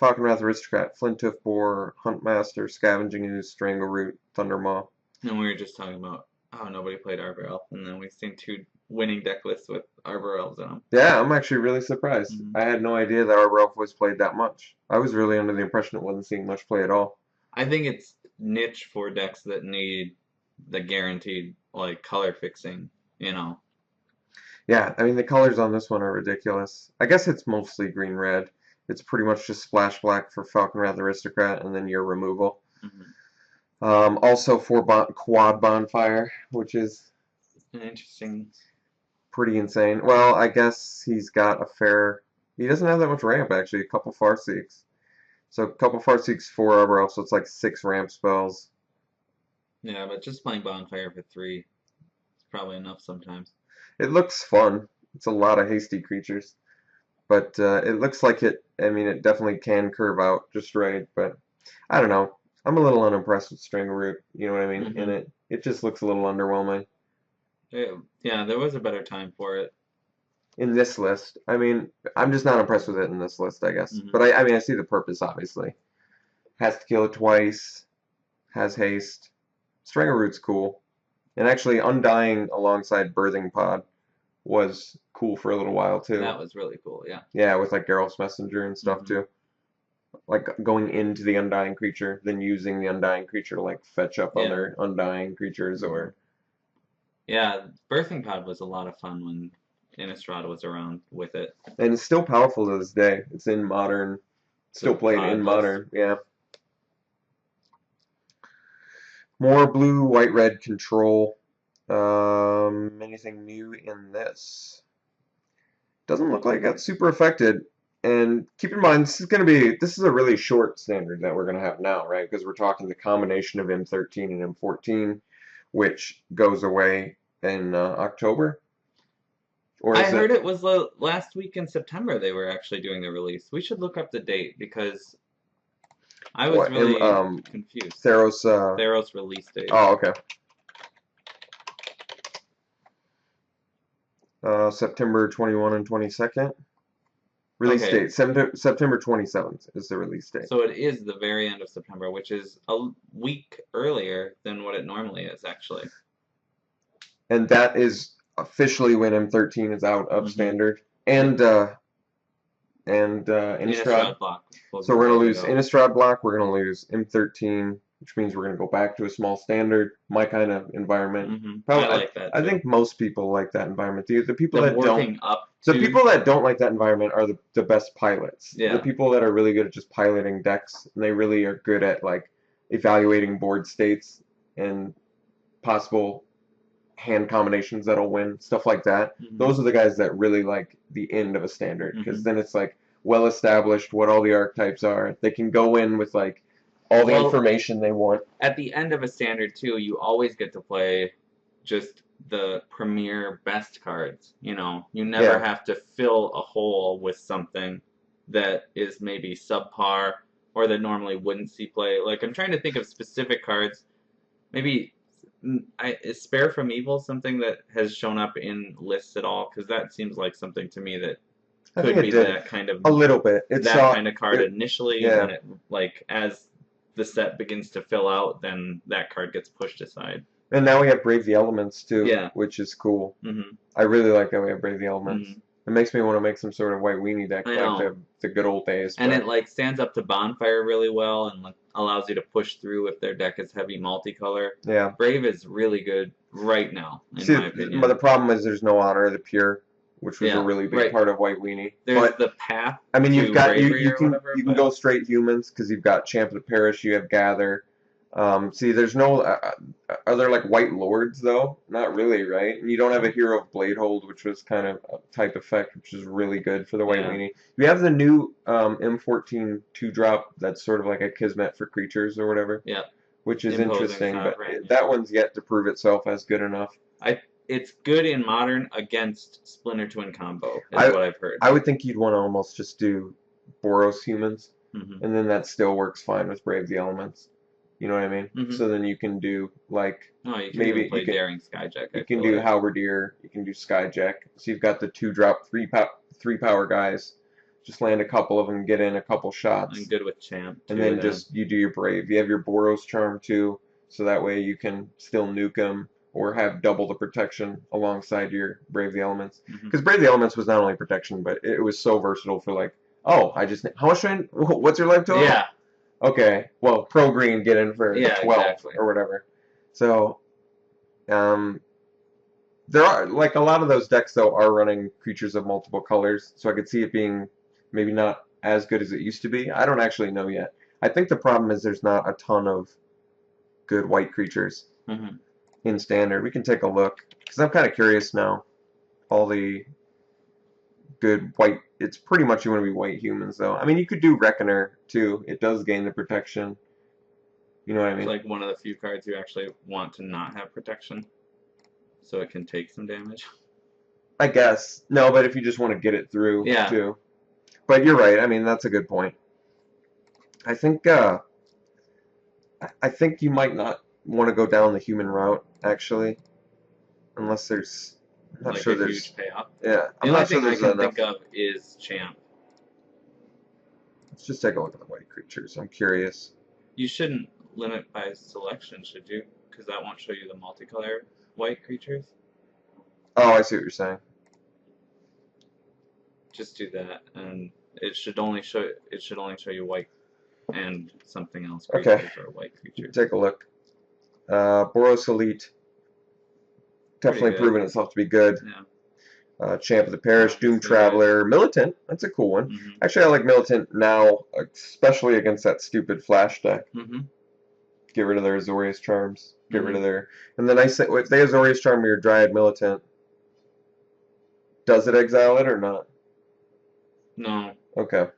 Falconwrath Aristocrat, Flinthoof Boar, Huntmaster, Scavenging Ooze, Strangleroot, Thundermaw. And we were just talking about how nobody played Arbor Elf, and then we've seen 2 winning deck lists with Arbor Elves in them. Yeah, I'm actually really surprised. Mhm. I had no idea that Arbor Elf was played that much. I was really under the impression it wasn't seeing much play at all. I think it's niche for decks that need the guaranteed like color fixing, you know. Yeah, I mean the colors on this one are ridiculous. I guess it's mostly green-red. It's pretty much just splash black for Falconwrath Aristocrat and then your removal. Mm-hmm. Also for quad bonfire, which is An interesting. pretty insane. Well, I guess he's got a fair. He doesn't have that much ramp actually. A couple Farseeks. So a couple Farseeks, 4 Arbor Elf, so it's like 6 ramp spells. Yeah, but just playing bonfire for 3 is probably enough sometimes. It looks fun. It's a lot of hasty creatures, but it looks like it. I mean, it definitely can curve out just right. But I don't know. I'm a little unimpressed with Strangleroot. You know what I mean? Mhm. And it just looks a little underwhelming Yeah, there was a better time for it. in this list. I mean, I'm just not impressed with it in this list, I guess. Mhm. But I mean, I see the purpose obviously. Has to kill it twice. Has haste. Strangleroot's cool. And actually, Undying alongside Birthing Pod was cool for a little while too. That was really cool, yeah. Yeah, with like Geralt's Messenger and stuff Mhm. too. Like going into the Undying creature, then using the Undying creature to like fetch up Yeah. other Undying creatures or Yeah, Birthing Pod was a lot of fun when Innistrad was around with it. and it's still powerful to this day. It's in modern, still played Pod in list. modern, yeah. More blue, white, red control. Anything new in this? Doesn't look like it got super affected. And keep in mind, this is a really short standard that we're gonna have now, right? Because we're talking the combination of M13 and M14, which goes away in October. Or I is heard it was last week in September they were actually doing the release. We should look up the date because I was What, really confused. Theros? Theros release date. Oh, okay. September 21 and 22nd. Release Okay. date, September 27th is the release date. So it is the very end of September, which is a week earlier than what it normally is, actually. And that is officially when M13 is out of Mhm. standard, and Innistrad. Innistrad block. will So be we're gonna ready to lose go. Innistrad block. We're gonna lose M13, which means we're gonna go back to a small standard, my kind of environment. I Probably, like that I too. think most people like that environment. The people The that don't, working up the to people that don't like that environment are the best pilots. Yeah. The people that are really good at just piloting decks, and they really are good at like evaluating board states and possible hand combinations that'll win, stuff like that. Mhm. Those are the guys that really like the end of a standard, because Mhm. then it's like well established what all the archetypes are. They can go in with like all the Well, information they want. At the end of a standard too, you always get to play just the premier best cards. You know, you never Yeah. have to fill a hole with something that is maybe subpar or that normally wouldn't see play. Like I'm trying to think of specific cards. Maybe is Spare from Evil something that has shown up in lists at all? Because that seems like something to me that I could think be it did that kind of a little bit. It that saw kind of card it, initially, and yeah. then it like as the set begins to fill out, then that card gets pushed aside. And now we have Brave the Elements too, Yeah. which is cool. Mm-hmm. I really like that we have Brave the Elements. Mhm. It makes me want to make some sort of white weenie deck I like know. the good old days. And but it like stands up to Bonfire really well, and like allows you to push through if their deck is heavy multicolor. yeah. Brave is really good right now, in See, my opinion. but the problem is there's no Honor of the Pure, which was a Yeah, really big right. part of White Weenie. There's But the path. I mean, you've to got bravery you or can whatever, you can but- go straight humans because you've got Champ of the Parish, you have Gather. See, there's no are there like White Lords though? Not really, right? And you don't have a Hero of Bladehold, which was kind of a type effect, which is really good for the White Yeah. Weenie. You have the new M14 2-drop that's sort of like a Kismet for creatures or whatever. Yeah. Which is Imposing interesting, but Sovereign, yeah. that one's yet to prove itself as good enough. It's good in Modern against Splinter Twin combo, is what I've heard. I would think you'd want to almost just do Boros humans, Mhm. and then that still works fine with Brave the Elements. You know what I mean? Mhm. So then you can do like Oh, you can maybe even play you can- Daring Skyjack. you can do Halberdier, you can do Skyjack. So you've got the 2-drop 3-power guys. Just land a couple of them, get in a couple shots, I'm good with Champ. and too, then just you do your Brave. You have your Boros charm too, so that way you can still nuke them or have double the protection alongside your Brave the Elements. Mhm. Because Brave the Elements was not only protection, but it was so versatile for like, oh, how much what's your life total? Yeah. Okay, well, pro green, get in for Yeah, 12 exactly. or whatever. So, there are like a lot of those decks though are running creatures of multiple colors, so I could see it being maybe not as good as it used to be. I don't actually know yet. I think the problem is there's not a ton of good white creatures Mhm. in standard. We can take a look because I'm kind of curious now. All the good white. It's pretty much you want to be white humans though. I mean, you could do Reckoner too. It does gain the protection. You know what I mean? It's like one of the few cards you actually want to not have protection, so it can take some damage. I guess. No, but if you just want to get it through Yeah. too. But you're right. I mean, that's a good point. I think you might not want to go down the human route actually, unless there's. I'm not like sure a there's. huge payoff. Yeah, The I'm only not sure thing I there's can enough. think of is Champ. Let's just take a look at the white creatures. I'm curious. You shouldn't limit by selection, should you? Because that won't show you the multicolor white creatures. Oh, I see what you're saying. Just do that, and it should only show you white and something else Okay. creatures or white creatures. Take a look. Boros Elite. Definitely good. proven itself to be good. Yeah. Champ of the Parish, Yeah, Doom it's really Traveler, Militant. That's a cool one. Mhm. Actually, I like Militant now, especially against that stupid Flash deck. Mhm. Get rid of their Azorius Charms. Get rid Mhm. of their... And then I say, if they Azorius Charm your Dryad Militant, does it exile it or not? No, Okay.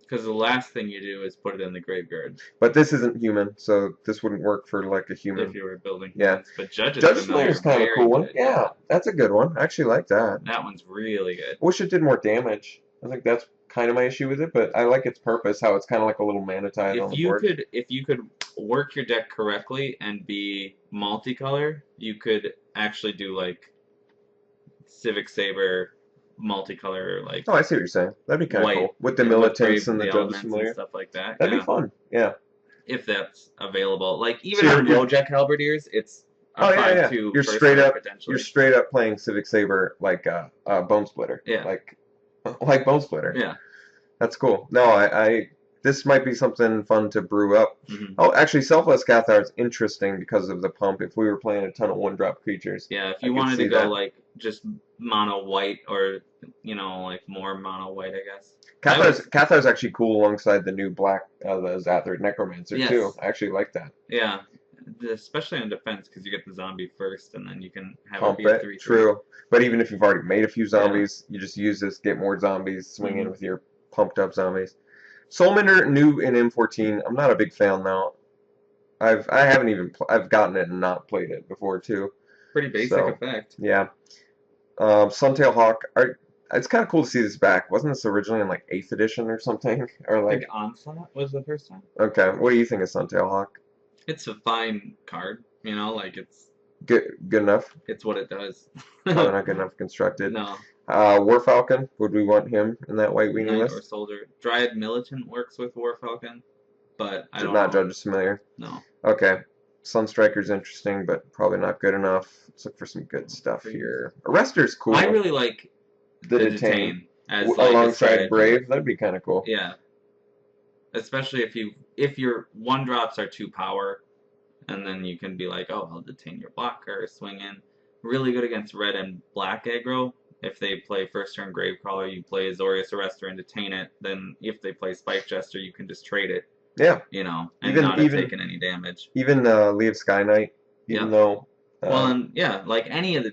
because the last thing you do is put it in the graveyard But this isn't human, so this wouldn't work for like a if human. you were building. Yeah. humans. But Judge's Judge Familiar Slayer's kind of a very cool one. good, Yeah, that's a good one. I actually like that. That one's really good. I wish it did more damage. I think that's kind of my issue with it, but I like its purpose, how it's kind of like a little mana tide on the board. If you could work your deck correctly and be multicolor, you could actually do like Civic Saber multicolor, like Oh, I see what you're saying. That'd be kind of white cool. With the with militants Brave and the Judge's elements Familiar. and stuff like that. That'd yeah. be fun. Yeah. If that's available. Like even So on you're- LoJack Halberdiers, it's Oh yeah, 5-2 You're first straight round, up. potentially. You're straight up playing Civic Saber like Bone Splitter. Yeah. Like Bone Splitter. Yeah. That's cool. No, I this might be something fun to brew up. Mhm. Oh, actually, Selfless Cathar is interesting because of the pump. If we were playing a ton of 1-drop creatures, Yeah, if I you could wanted to see go that. like just mono white or like more mono white, I guess. Cathar's actually cool alongside the new black, the Zathrid Necromancer Yes. too. I actually like that. Yeah, especially on defense because you get the zombie first, and then you can have Pump it be a it, 3/3. true. But even if you've already made a few zombies, you just use this, get more zombies, swing in Mhm. with your pumped up zombies. Soulminder new in M14. I'm not a big fan now. I haven't even I've gotten it and not played it before too. Pretty basic So, effect. Yeah. Suntail Hawk. It's kind of cool to see this back. Wasn't this originally in like 8th edition or something? Or I like think Onslaught was the first time. okay, what do you think of Suntail Hawk? It's a fine card, like Good enough. it's what it does. Probably not good enough constructed. No, Warfalcon. Would we want him in that white weenie Knight or list? Soldier. Dryad Militant works with Warfalcon, but I don't Not know. Judge Familiar. No. Okay. Sunstriker's interesting, but probably not good enough. Let's look for some good stuff here. Arrester's cool. I really like the Detain. as like a Alongside strategy. Brave. That'd be kind of cool. Yeah. Especially if your 1-drops are 2 power, and then you can be like, oh, I'll detain your blocker, swing in. Really good against red and black aggro. If they play first turn Gravecrawler, you play Azorius Arrestor and detain it. Then if they play Spike Jester, you can just trade it. Yeah. And Even- not have even- taken any damage. Even Lee of Sky Knight, even though. Well, and yeah, like any of the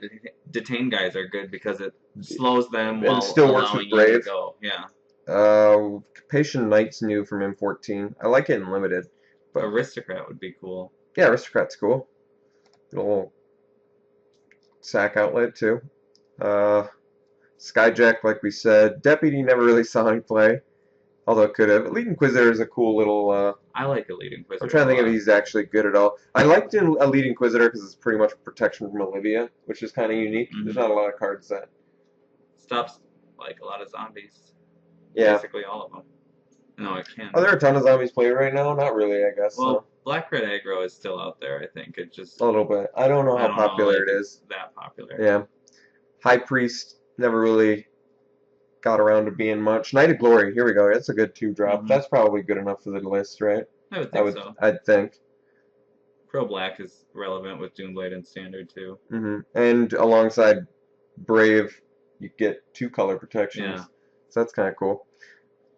detain guys are good because it slows them And while still works allowing with you to Brave. go. Yeah. Patient Knight's new from M14. I like it in limited. But Aristocrat would be cool. yeah, Aristocrat's cool. Little sack outlet too. Skyjack, like we said. Deputy never really saw any play, although it could have. Elite Inquisitor is a cool little. I like Elite Inquisitor. I'm trying to think a if lot. he's actually good at all. I liked Elite Inquisitor because it's pretty much protection from Olivia, which is kind of unique. Mhm. There's not a lot of cards that. Stops like a lot of zombies. Yeah. Basically all of them. No, it can. Are there a ton of zombies played right now? Not really, I guess. Well, Black Red Aggro is still out there. I think it just A little bit. I don't know how popular it is. that popular. Yeah. High Priest never really got around to being much. Knight of Glory, here we go. That's a good 2-drop. Mhm. That's probably good enough for the list, right? I would think so. I'd think. Pro Black is relevant with Doomblade and Standard too. And alongside Brave, you get 2 color protections. Yeah. So that's kind of cool.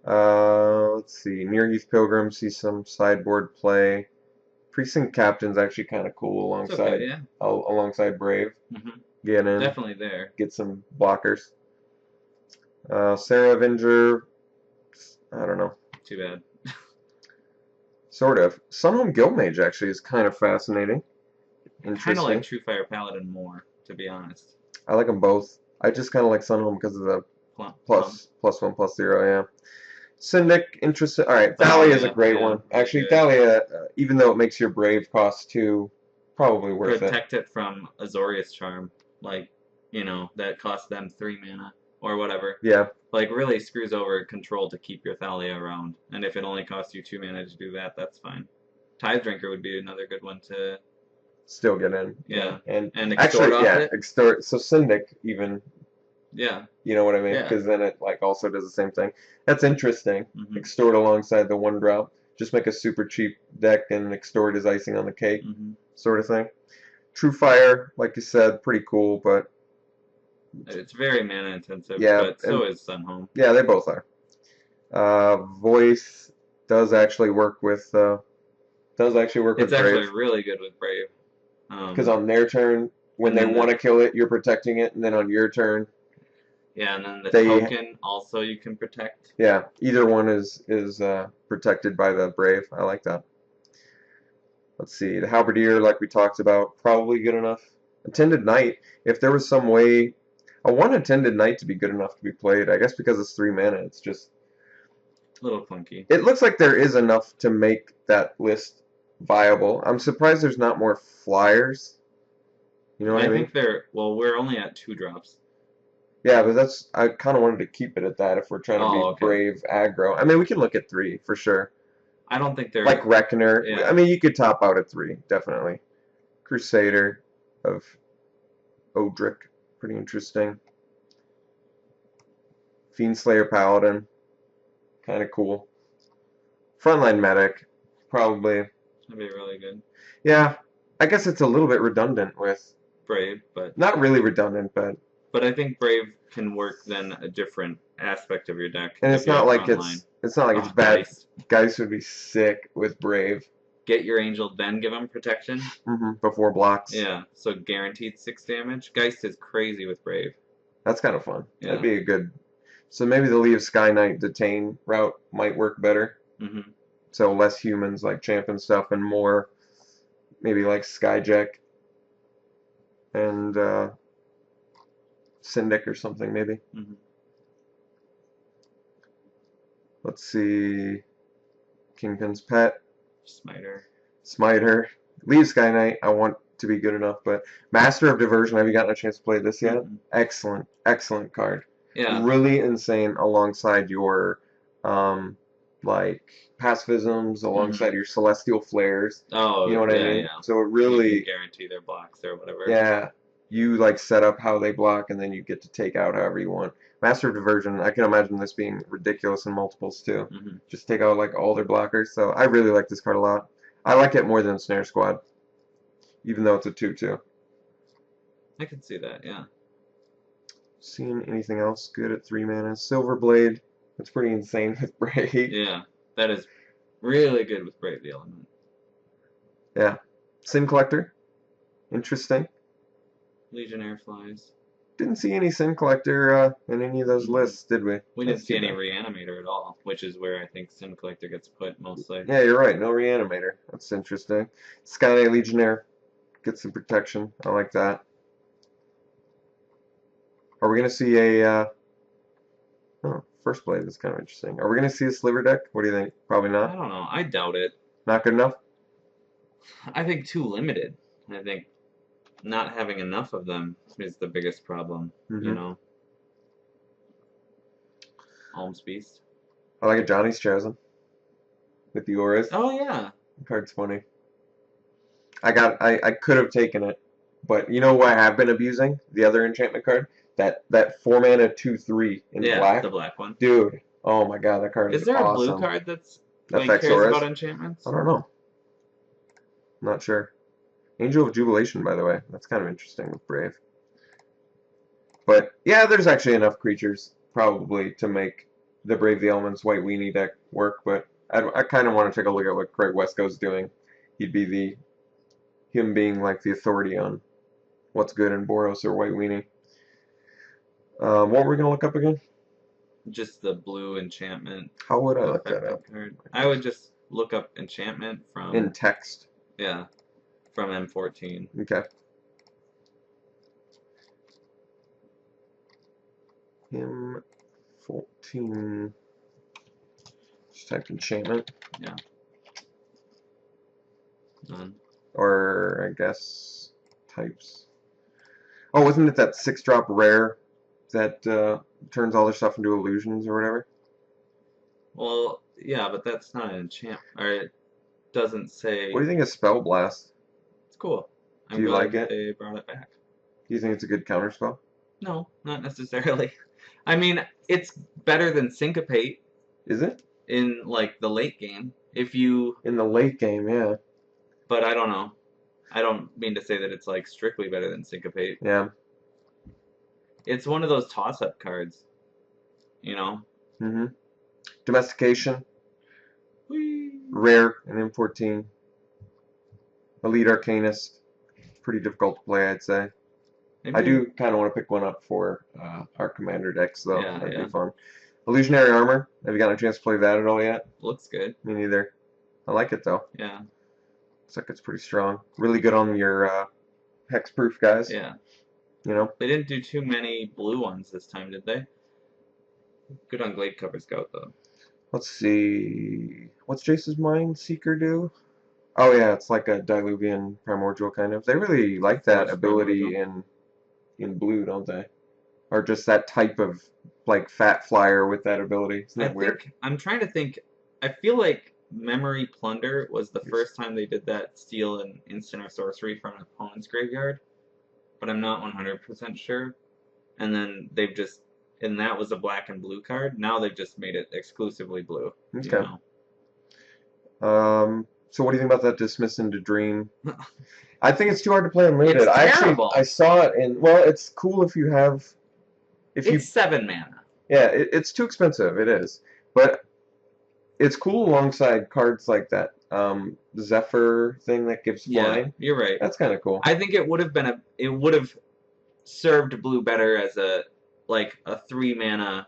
Let's see. Near Heath Pilgrim, see some sideboard play. Precinct Captain's actually kind of cool It's alongside okay, yeah. alongside Brave. hmm Get in, Definitely there. get some blockers. Sarah Avenger, I don't know. Too bad. Sort of. Sunhome Guildmage actually is kind of fascinating. Kind Interesting. of like True Fire Paladin more, to be honest. I like them both. I just kind of like Sunhome because of the +1/+0, yeah. Syndic, interesting. All right, Thalia is a great yeah, one. Actually, good. Thalia, even though it makes your Brave cost 2, probably worth it. Protect it from Azorius Charm, like, that costs them 3 mana or whatever. Yeah, Like, really screws over control to keep your Thalia around. And if it only costs you 2 mana to do that, that's fine. Tide Drinker would be another good one to, still get in. Yeah. And and actually, extort off yeah, it. extort. So Syndic even, Yeah. you know what I mean? Yeah. Because then it like also does the same thing. That's interesting. hmm Extort alongside the 1-drop. Just make a super cheap deck and extort is icing on the cake, hmm sort of thing. True Fire, like you said, pretty cool, but It's very mana intensive, Yeah, but so and- is Sunhome. yeah, they both are. Voice does actually work with It's Brave. actually really good with Brave. Because on their turn, when And they then want to kill it, you're protecting it, and then on your turn, yeah, and then the they- token also you can protect. yeah, either one is protected by the Brave. I like that. Let's see, the Halberdier, like we talked about, probably good enough. Attended Knight, if there was some way, I want Attended Knight to be good enough to be played. I guess because it's 3 mana, it's just, A little clunky. it looks like there is enough to make that list viable. I'm surprised there's not more flyers. You know what I mean? think we're only at 2 drops. Yeah, but I kind of wanted to keep it at that if we're trying to be okay. Brave aggro. I mean, we can look at 3 for sure. I don't think they're Like Reckoner. Yeah. I mean, you could top out at 3, definitely. Crusader. of Odric. Pretty interesting. Fiendslayer Paladin. Kind of cool. Frontline Medic. Probably. That'd be really good. Yeah. I guess it's a little bit redundant with... Brave, but... Not really redundant, but... But I think Brave can work then a different aspect of your deck. And if it's you not have like frontline. it's not like it's Oh, bad. Geist. Geist would be sick with Brave. Get your Angel, then give him protection. Before blocks. Yeah, so guaranteed 6 damage. Geist is crazy with Brave. That's kind of fun. Yeah. That'd be a good... So maybe the Leave Sky Knight Detain route might work better. Mm-hmm. So less humans like champ and stuff, and more maybe like Skyjack and Syndic or something maybe. Mm-hmm. Let's see. Kingpin's Pet. Smiter. Leave Sky Knight. I want to be good enough, but Master of Diversion. Have you gotten a chance to play this yet? Mm-hmm. Excellent card. Yeah. Really insane alongside your like pacifisms, alongside your celestial flares. Oh, You know what I mean? Yeah. So it You really, can guarantee their blocks or whatever. yeah, you like set up how they block, and then you get to take out however you want. Master of Diversion, I can imagine this being ridiculous in multiples too. Mm-hmm. Just take out like all their blockers. So I really like this card a lot. I like it more than Snare Squad, even though it's a 2/2. I can see that, yeah. Seeing anything else good at 3 mana? Silverblade. That's pretty insane with Brave. Yeah, that is really good with Brave the Element. Yeah. Sin Collector. Interesting. Legionnaire Flies. Didn't see any Sin Collector in any of those lists, did we? We didn't see any that. Reanimator at all, which is where I think Sin Collector gets put mostly. Yeah, you're right. No Reanimator. That's interesting. Sky Knight Legionnaire gets some protection. I like that. Are we going to see a... oh, First Blade is kind of interesting. Are we going to see a Sliver deck? What do you think? Probably I not. don't know. I doubt it. Not good enough? I think too limited. I think not having enough of them is the biggest problem, you know? Alms Beast. I like a Johnny's Chosen with the auras. Oh, yeah. The card's funny. I could have taken it, but you know what I have been abusing? The other enchantment card? That 4 mana 2/3 in black. The black one. Dude, oh my god, that card is there awesome. a blue card that's That like affects cares auras? about enchantments? I don't know. Not sure. Angel of Jubilation, by the way. That's kind of interesting with Brave. But yeah, there's actually enough creatures probably to make the Brave the Elements White Weenie deck work, but I kind of want to take a look at what Craig Wesco's doing. He'd be him being like the authority on what's good in Boros or White Weenie. What were we going to look up again? Just the blue enchantment. How would I look that up? Card. I would just look up enchantment from... In text. Yeah, from M14. Okay. M14. Just type enchantment. Yeah. None. Or I guess types. Oh, wasn't it that 6-drop rare that turns all their stuff into illusions or whatever? Well, yeah, but that's not an enchantment. Or it doesn't say... What do you think of Spell Blast? It's cool. Do you like it? They brought it back. Do you think it's a good counterspell? No, not necessarily. I mean, it's better than Syncopate Is it? in, like, the late game. If you... In the late game, yeah. But I don't know. I don't mean to say that it's, like, strictly better than Syncopate. Yeah. It's one of those toss-up cards. You know? Mm-hmm. Domestication. Whee! Rare and M14. Elite Arcanist. Pretty difficult to play, I'd say. Maybe I do kind of want to pick one up for our commander decks, though. Yeah, That'd yeah. be fun. Illusionary Armor. Have you gotten a chance to play that at all yet? Looks good. Me neither. I like it, though. Yeah. Looks like it's pretty strong. Really good on your hexproof guys. Yeah. You know? They didn't do too many blue ones this time, did they? Good on Glade Cover Scout, though. Let's see. What's Jace's Mind Seeker do? Oh, yeah, it's like a Diluvian Primordial kind of. They really like that Force ability in blue, don't they? Or just that type of, like, fat flyer with that ability. Isn't that weird? I'm trying to think. I feel like Memory Plunder was the first time they did that steal an instant or sorcery from an opponent's graveyard. but I'm not 100% sure. And then and that was a black and blue card. Now they've just made it exclusively blue. Okay. You know? So what do you think about that Dismiss into Dream? I think it's too hard to play unlimited. It's terrible. I saw it in. Well, it's cool if you have. It's 7 mana. Yeah, it's too expensive. It is, but it's cool alongside cards like that. Zephyr thing that gives flying. Yeah, you're right. That's kind of cool. I think it would have served blue better as a 3 mana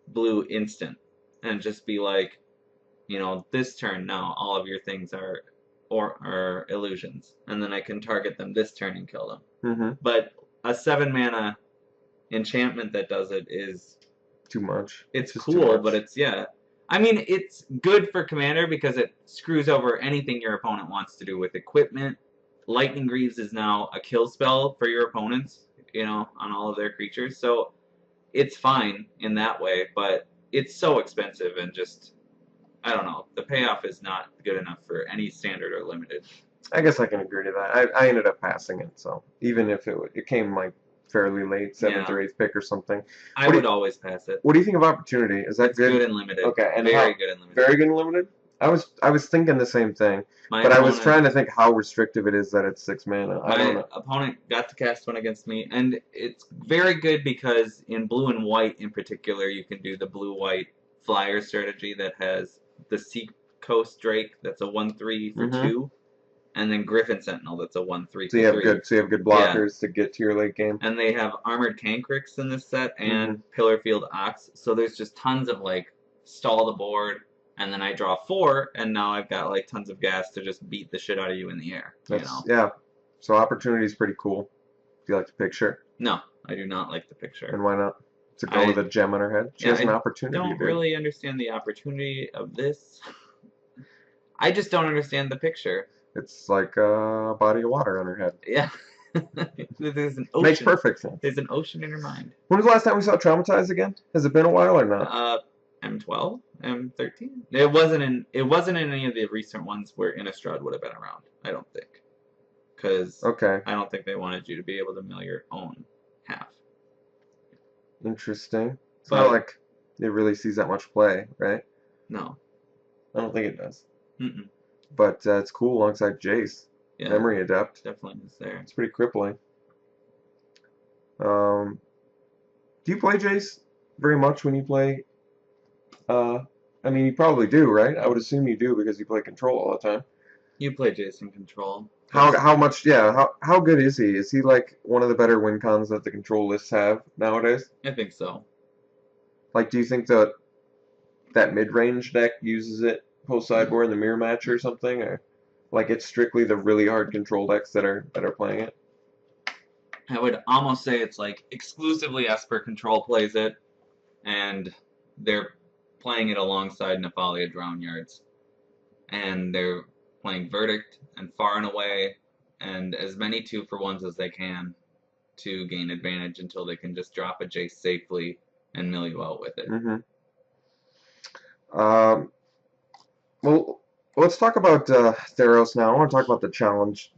blue instant, and just be like, this turn now all of your things are illusions, and then I can target them this turn and kill them. Mm-hmm. But a 7 mana enchantment that does it is too much. It's cool, but it's I mean, it's good for Commander because it screws over anything your opponent wants to do with equipment. Lightning Greaves is now a kill spell for your opponents, on all of their creatures. So it's fine in that way, but it's so expensive and just, I don't know, the payoff is not good enough for any standard or limited. I guess I can agree to that. I ended up passing it, so even if it came fairly late, 7th or 8th pick or something. I would always pass it. What do you think of Opportunity? Is that good? Good and limited. Okay, and very good and limited. Very good and limited? I was thinking the same thing, but I was trying to think how restrictive it is that it's 6 mana. I don't know. My opponent got to cast one against me, and it's very good because in blue and white in particular, you can do the blue-white flyer strategy that has the Seacoast Drake that's a 1/3 for 2. And then Griffin Sentinel, that's a 1/3 for 3. So you have good blockers to get to your late game. And they have Armored Cancrix in this set and Pillarfield Ox. So there's just tons of stall the board, and then I draw 4, and now I've got tons of gas to just beat the shit out of you in the air. Yeah. So Opportunity is pretty cool. Do you like the picture? No, I do not like the picture. And why not? It's a girl with a gem on her head. She has an opportunity. I don't really understand the opportunity of this. I just don't understand the picture. It's like a body of water on her head. Yeah. There's an ocean. Makes perfect sense. There's an ocean in her mind. When was the last time we saw Traumatized again? Has it been a while or not? M12? M13? It wasn't in any of the recent ones where Innistrad would have been around, I don't think. Because I don't think they wanted you to be able to mill your own half. Interesting. It's not like it really sees that much play, right? No. I don't think it does. Mm-mm. But it's cool alongside Jace. Yeah, Memory Adept. definitely is there. It's pretty crippling. Do you play Jace very much when you play? I mean, you probably do, right? I would assume you do because you play Control all the time. You play Jason Control. How much? Yeah. How good is he? Is he one of the better win cons that the Control lists have nowadays? I think so. Do you think that mid-range deck uses it post-sideboard in the mirror match or something, or it's strictly the really hard Control decks that are playing it? I would almost say it's exclusively Esper Control plays it, and they're playing it alongside Nephalia Drown Yards, and they're playing Verdict and Far and Away and as many 2-for-1s as they can to gain advantage until they can just drop a Jace safely and mill you out with it. Well, let's talk about Theros now. I want to talk about the challenge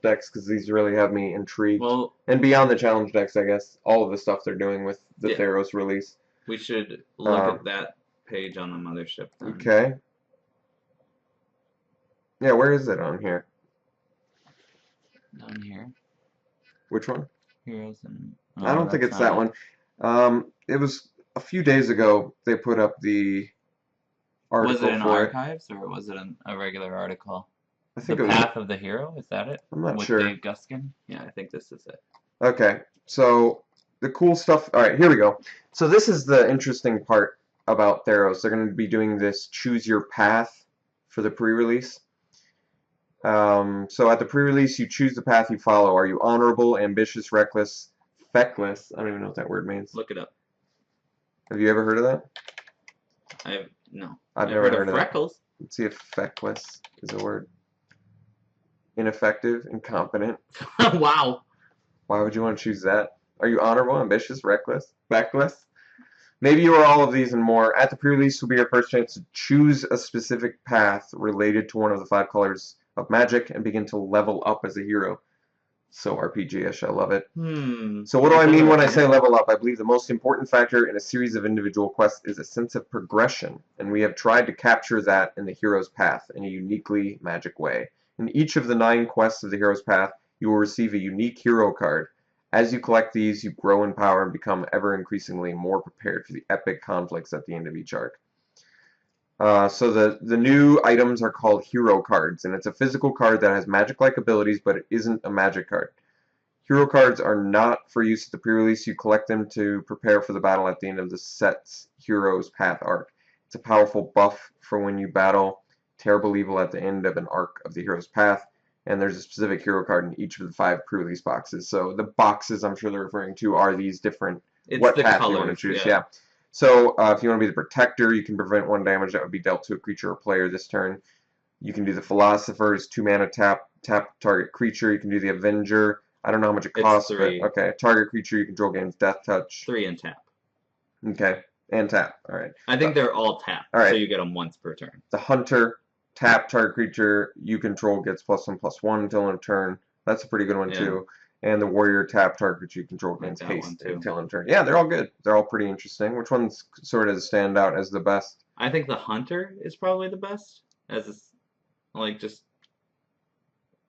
decks because these really have me intrigued. Well, and beyond the challenge decks, I guess all of the stuff they're doing with the Theros release. We should look at that page on the mothership. Then. Okay. Yeah, where is it on here? Down here. Which one? Heroes and. I don't think it's that one. It was a few days ago they put up the article. Was it in for Archives or was it a regular article? I think the it was. Path of the Hero, is that it? I'm not With sure. Dave Guskin? Yeah, I think this is it. Okay, so the cool stuff. All right, here we go. So this is the interesting part about Theros. They're going to be doing this choose your path for the pre-release. So at the pre-release, you choose the path you follow. Are you honorable, ambitious, reckless, feckless? I don't even know what that word means. Look it up. Have you ever heard of that? No. I've never heard of freckles. Let's see if feckless is a word. Ineffective, incompetent. Wow. Why would you want to choose that? Are you honorable, ambitious, reckless, feckless? Maybe you are all of these and more. At the pre-release will be your first chance to choose a specific path related to one of the 5 colors of magic and begin to level up as a hero. so RPG-ish. I love it. Hmm. So what do I mean when I say level up? I believe the most important factor in a series of individual quests is a sense of progression, and we have tried to capture that in the hero's path in a uniquely magic way. In each of the 9 quests of the hero's path, you will receive a unique hero card. As you collect these, you grow in power and become ever increasingly more prepared for the epic conflicts at the end of each arc. So the new items are called hero cards, and it's a physical card that has magic-like abilities, but it isn't a magic card. Hero cards are not for use at the pre-release. You collect them to prepare for the battle at the end of the set's Hero's Path arc. It's a powerful buff for when you battle terrible evil at the end of an arc of the Hero's Path, and there's a specific hero card in each of the 5 pre-release boxes. So the boxes I'm sure they're referring to are these different what path you want to choose. Yeah. So if you want to be the Protector, you can prevent 1 damage that would be dealt to a creature or player this turn. You can do the Philosopher's 2 mana tap target creature. You can do the Avenger. I don't know how much it costs, but okay. Target creature you control gains Death Touch. 3 and tap. Okay, and tap. All right. I think they're all tap, so you get them once per turn. The Hunter, tap target creature you control gets +1/+1 until end of turn. That's a pretty good one too. And the Warrior, tap target creature you control gains haste until end of turn. Yeah, they're all good. They're all pretty interesting. Which ones sort of stand out as the best? I think the Hunter is probably the best, as like just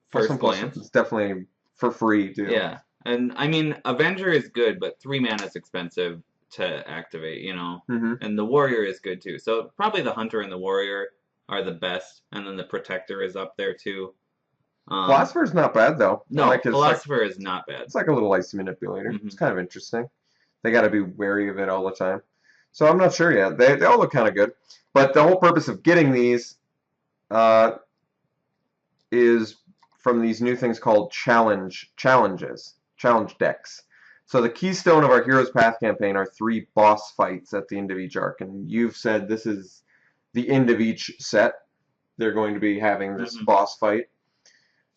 first glance. It's definitely for free too. Yeah, and I mean Avenger is good, but 3 mana is expensive to activate, you know. And the Warrior is good too. So probably the Hunter and the Warrior are the best, and then the Protector is up there too. Philosopher's not bad though. No, Philosopher is not bad. It's like a little icy manipulator. It's kind of interesting. They got to be wary of it all the time. So I'm not sure yet. They all look kind of good. But the whole purpose of getting these is from these new things called challenge decks. So the keystone of our Hero's Path campaign are 3 boss fights at the end of each arc, and you've said this is the end of each set. They're going to be having this boss fight.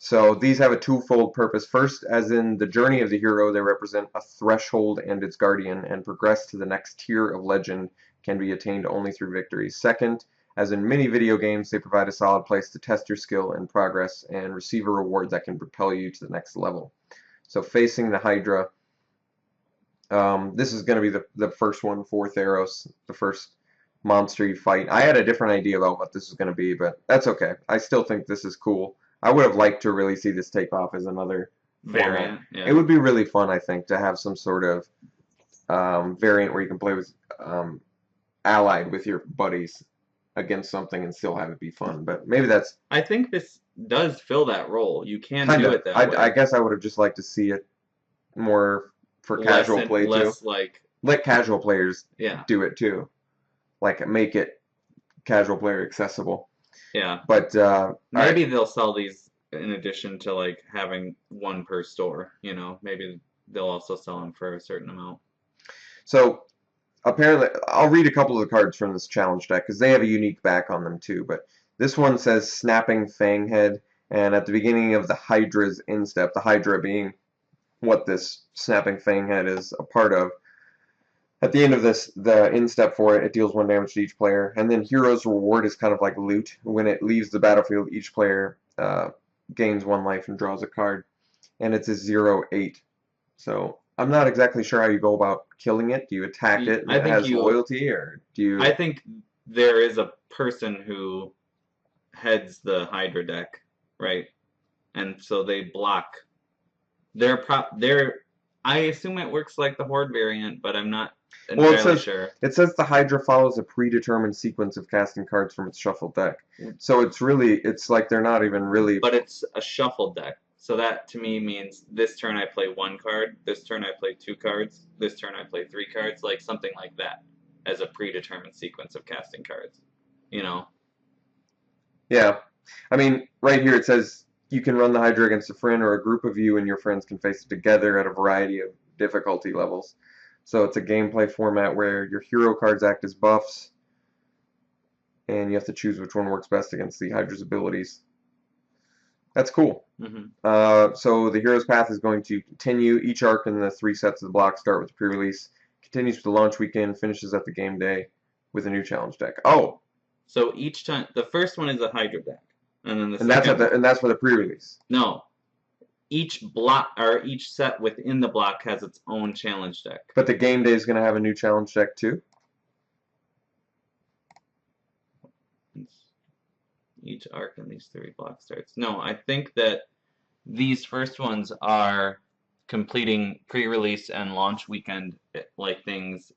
So these have a twofold purpose. First, as in the journey of the hero, they represent a threshold and its guardian, and progress to the next tier of legend can be attained only through victory. Second, as in many video games, they provide a solid place to test your skill and progress and receive a reward that can propel you to the next level. So facing the Hydra, this is going to be the first one for Theros, the first monster you fight. I had a different idea about what this is going to be, but that's okay. I still think this is cool. I would have liked to really see this take off as another variant. It would be really fun, I think, to have some sort of variant where you can play with allied with your buddies against something and still have it be fun. But maybe that's... I think this does fill that role. You can do it that way. I guess I would have just liked to see it more for casual play too. Let casual players do it too. Like make it casual player accessible. Yeah. But maybe they'll sell these in addition to like having 1 per store, you know. Maybe they'll also sell them for a certain amount. So apparently I'll read a couple of the cards from this challenge deck because they have a unique back on them too, but this one says Snapping Fanghead, and at the beginning of the Hydra's instep, the Hydra being what this Snapping Fanghead is a part of, at the end of this, the instep for it, it deals 1 damage to each player. And then Hero's Reward is kind of like loot. When it leaves the battlefield, each player gains 1 life and draws a card. And it's a 0/8. So I'm not exactly sure how you go about killing it. Do you attack it and it has loyalty, or do you... I think there is a person who heads the Hydra deck, right? And so they block. I assume it works like the Horde variant, but I'm not entirely sure. It says the Hydra follows a predetermined sequence of casting cards from its shuffled deck. So it's like they're not even really... But it's a shuffled deck. So that to me means this turn I play 1 card, this turn I play 2 cards, this turn I play 3 cards, like something like that, as a predetermined sequence of casting cards. You know? Yeah. I mean, right here it says you can run the Hydra against a friend, or a group of you and your friends can face it together at a variety of difficulty levels. So it's a gameplay format where your hero cards act as buffs, and you have to choose which one works best against the Hydra's abilities. That's cool. So the Hero's Path is going to continue. Each arc in the 3 sets of the block start with the pre-release, continues with the launch weekend, finishes at the game day with a new challenge deck. Oh! So each time, the first one is a Hydra deck. And then the second... that's for the pre-release. No. each block or each set within the block has its own challenge deck. But the game day is going to have a new challenge deck too? Each arc in these 3 block starts. No, I think that these first ones are completing pre-release and launch weekend like things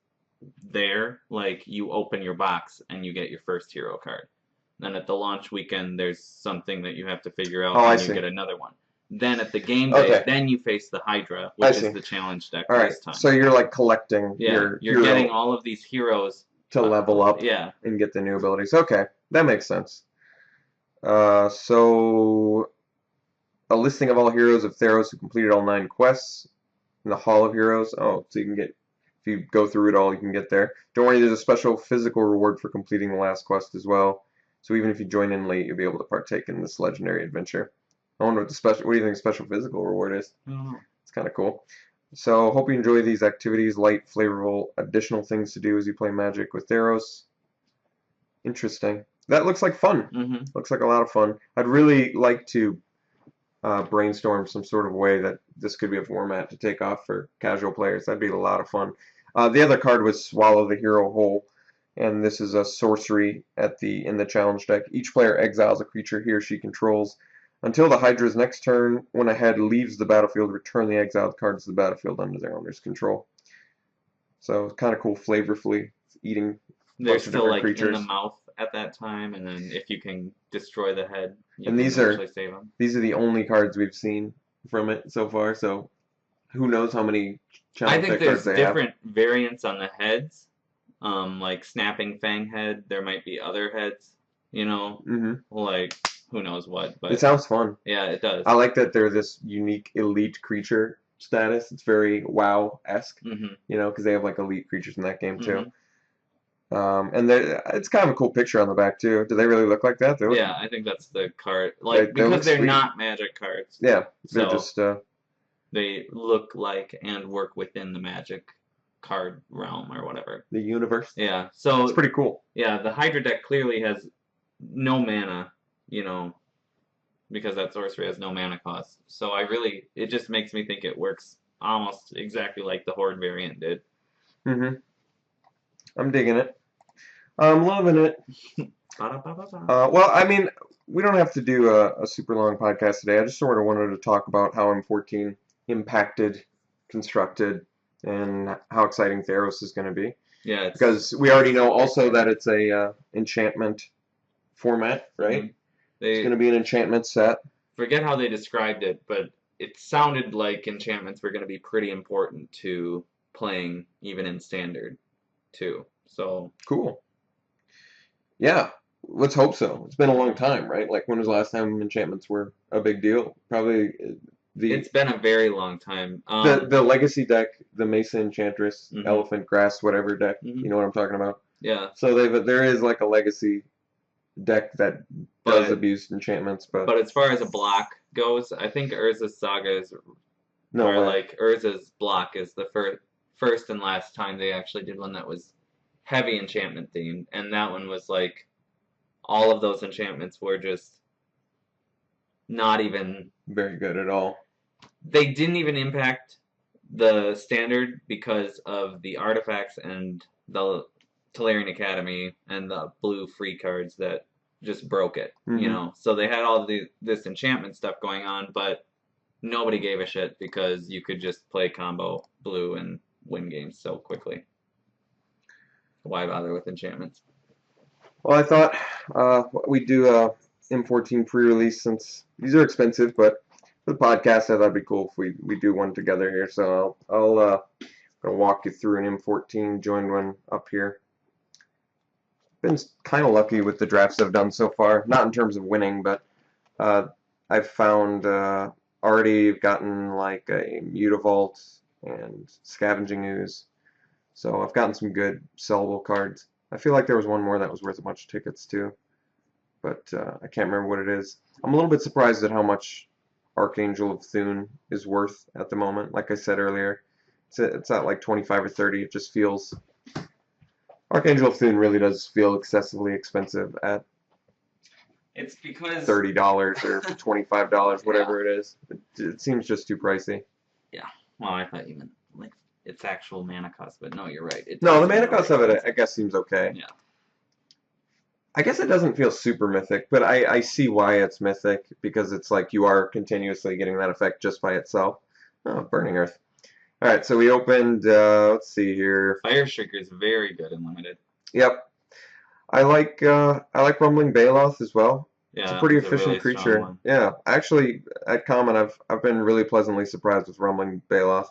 there. Like you open your box and you get your first hero card. Then at the launch weekend, there's something that you have to figure out, and you get another one. Then at the game day, then you face the Hydra, which is the challenge deck this time. So you're like collecting your you're getting all of these heroes to level up and get the new abilities. Okay, that makes sense. So a listing of all heroes of Theros who completed all 9 quests in the Hall of Heroes. Oh, so you can get, if you go through it all, you can get there. Don't worry, there's a special physical reward for completing the last quest as well. So even if you join in late, you'll be able to partake in this legendary adventure. I wonder what the special. What do you think the special physical reward is? I don't know. It's kind of cool. So hope you enjoy these activities, light, flavorful, additional things to do as you play Magic with Theros. Interesting. That looks like fun. Mm-hmm. Looks like a lot of fun. I'd really like to brainstorm some sort of way that this could be a format to take off for casual players. That'd be a lot of fun. The other card was Swallow the Hero Whole. And this is a sorcery in the challenge deck. Each player exiles a creature he or she controls. Until the Hydra's next turn, when a head leaves the battlefield, return the exiled cards to the battlefield under their owner's control. So it's kind of cool flavorfully eating. They're still like creatures in the mouth at that time, and then if you can destroy the head, you and can these actually save them. These are the only cards we've seen from it so far. So who knows how many challenge deck cards they have. I think there's different variants on the heads. Like Snapping Fang head, there might be other heads, you know, like who knows what. But it sounds fun. Yeah, it does. I like that they're this unique elite creature status. It's very WoW-esque, you know, because they have like elite creatures in that game too. And it's kind of a cool picture on the back too. Do they really look like that? Yeah, I think that's the card. Like because they're not Magic cards. Yeah, they're just. They look like and work within the Magic card realm or whatever. The universe. Yeah, so it's pretty cool. Yeah, the Hydra deck clearly has no mana, you know, because that sorcery has no mana cost. So it just makes me think it works almost exactly like the Horde variant did. I'm digging it. I'm loving it. Well, I mean, we don't have to do a super long podcast today. I just sort of wanted to talk about how M14 impacted, constructed, and how exciting Theros is going to be. Yeah, because we already know also that it's a enchantment format, right? It's going to be an enchantment set. Forget how they described it, but it sounded like enchantments were going to be pretty important to playing even in Standard, too. So cool. Yeah, let's hope so. It's been a long time, right? Like when was the last time enchantments were a big deal? Probably. It's been a very long time. The legacy deck, the Mesa Enchantress, Elephant Grass, whatever deck, you know what I'm talking about? Yeah. So there is like a legacy deck that does abuse enchantments, but as far as a block goes, I think Urza's Saga is like Urza's block is the first and last time they actually did one that was heavy enchantment themed, and that one was like all of those enchantments were just not even very good at all. They didn't even impact the Standard because of the artifacts and the Tolarian Academy and the blue free cards that just broke it, you know. So they had all this enchantment stuff going on, but nobody gave a shit because you could just play combo blue and win games so quickly. Why bother with enchantments? Well, I thought we'd do M14 pre-release since these are expensive, but for the podcast, I thought it'd be cool if we do one together here. So I'll gonna walk you through an M14 joined one up here. Been kind of lucky with the drafts I've done so far, not in terms of winning, but I've found already gotten like a Mutavault and Scavenging Ooze, so I've gotten some good sellable cards. I feel like there was one more that was worth a bunch of tickets too, but I can't remember what it is. I'm a little bit surprised at how much Archangel of Thune is worth at the moment. Like I said earlier, it's at like 25 or 30. It just feels... Archangel of Thune really does feel excessively expensive at It's because $30 or $25, whatever it is. It seems just too pricey. Well, I thought you meant like its actual mana cost, but no, you're right. It No, does the mana seem cost of it, overexpensive. I guess, seems okay. Yeah. I guess it doesn't feel super mythic, but I see why it's mythic, because it's like you are continuously getting that effect just by itself. Oh, Burning Earth. Alright, so we opened, let's see here. Fire Shrieker is very good in limited. Yep. I like Rumbling Baloth as well. Yeah, It's a pretty it's a efficient really strong creature. one. Yeah, actually, at Common, I've been really pleasantly surprised with Rumbling Baloth.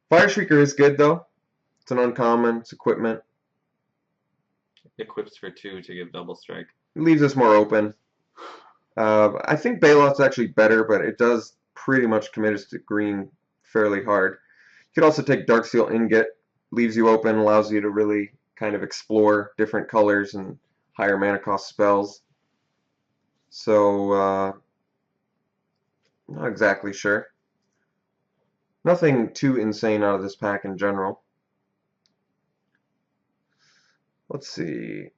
Fire Shrieker is good though. It's an uncommon. It's equipment. Equips for 2 to give double strike. It leaves us more open. I think Baloth's actually better, but it does pretty much commit us to green fairly hard. You could also take Darksteel Ingot. Leaves you open, allows you to really kind of explore different colors and higher mana cost spells. So, not exactly sure. Nothing too insane out of this pack in general. Let's see.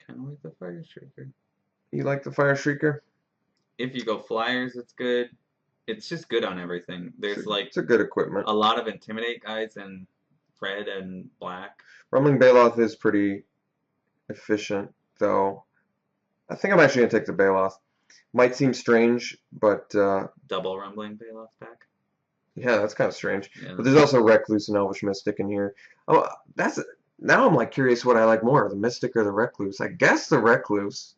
Kind of like the Fire Shrieker. You like the Fire Shrieker? If you go flyers, it's good. It's just good on everything. There's like It's a good equipment. a lot of Intimidate guys in red and black. Rumbling Baloth is pretty efficient, though. I think I'm actually going to take the Baloth. Might seem strange, but Double Rumbling Baloth pack. yeah, that's kind of strange. Yeah. But there's also Recluse and Elvish Mystic in here. Oh, now I'm like curious what I like more, the Mystic or the Recluse. I guess the Recluse.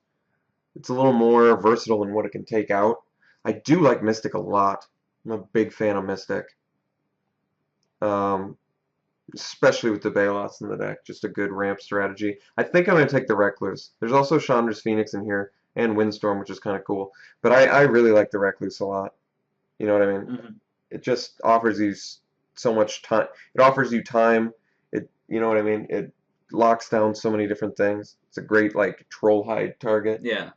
It's a little more versatile in what it can take out. I do like Mystic a lot. I'm a big fan of Mystic. Especially with the Baloths in the deck. Just a good ramp strategy. I think I'm going to take the Recluse. There's also Chandra's Phoenix in here, and Windstorm, which is kind of cool. But I really like the Recluse a lot. You know what I mean? Mm-hmm. It just offers you so much time. It offers you time. You know what I mean? It locks down so many different things. It's a great, like, troll hide target. Yeah.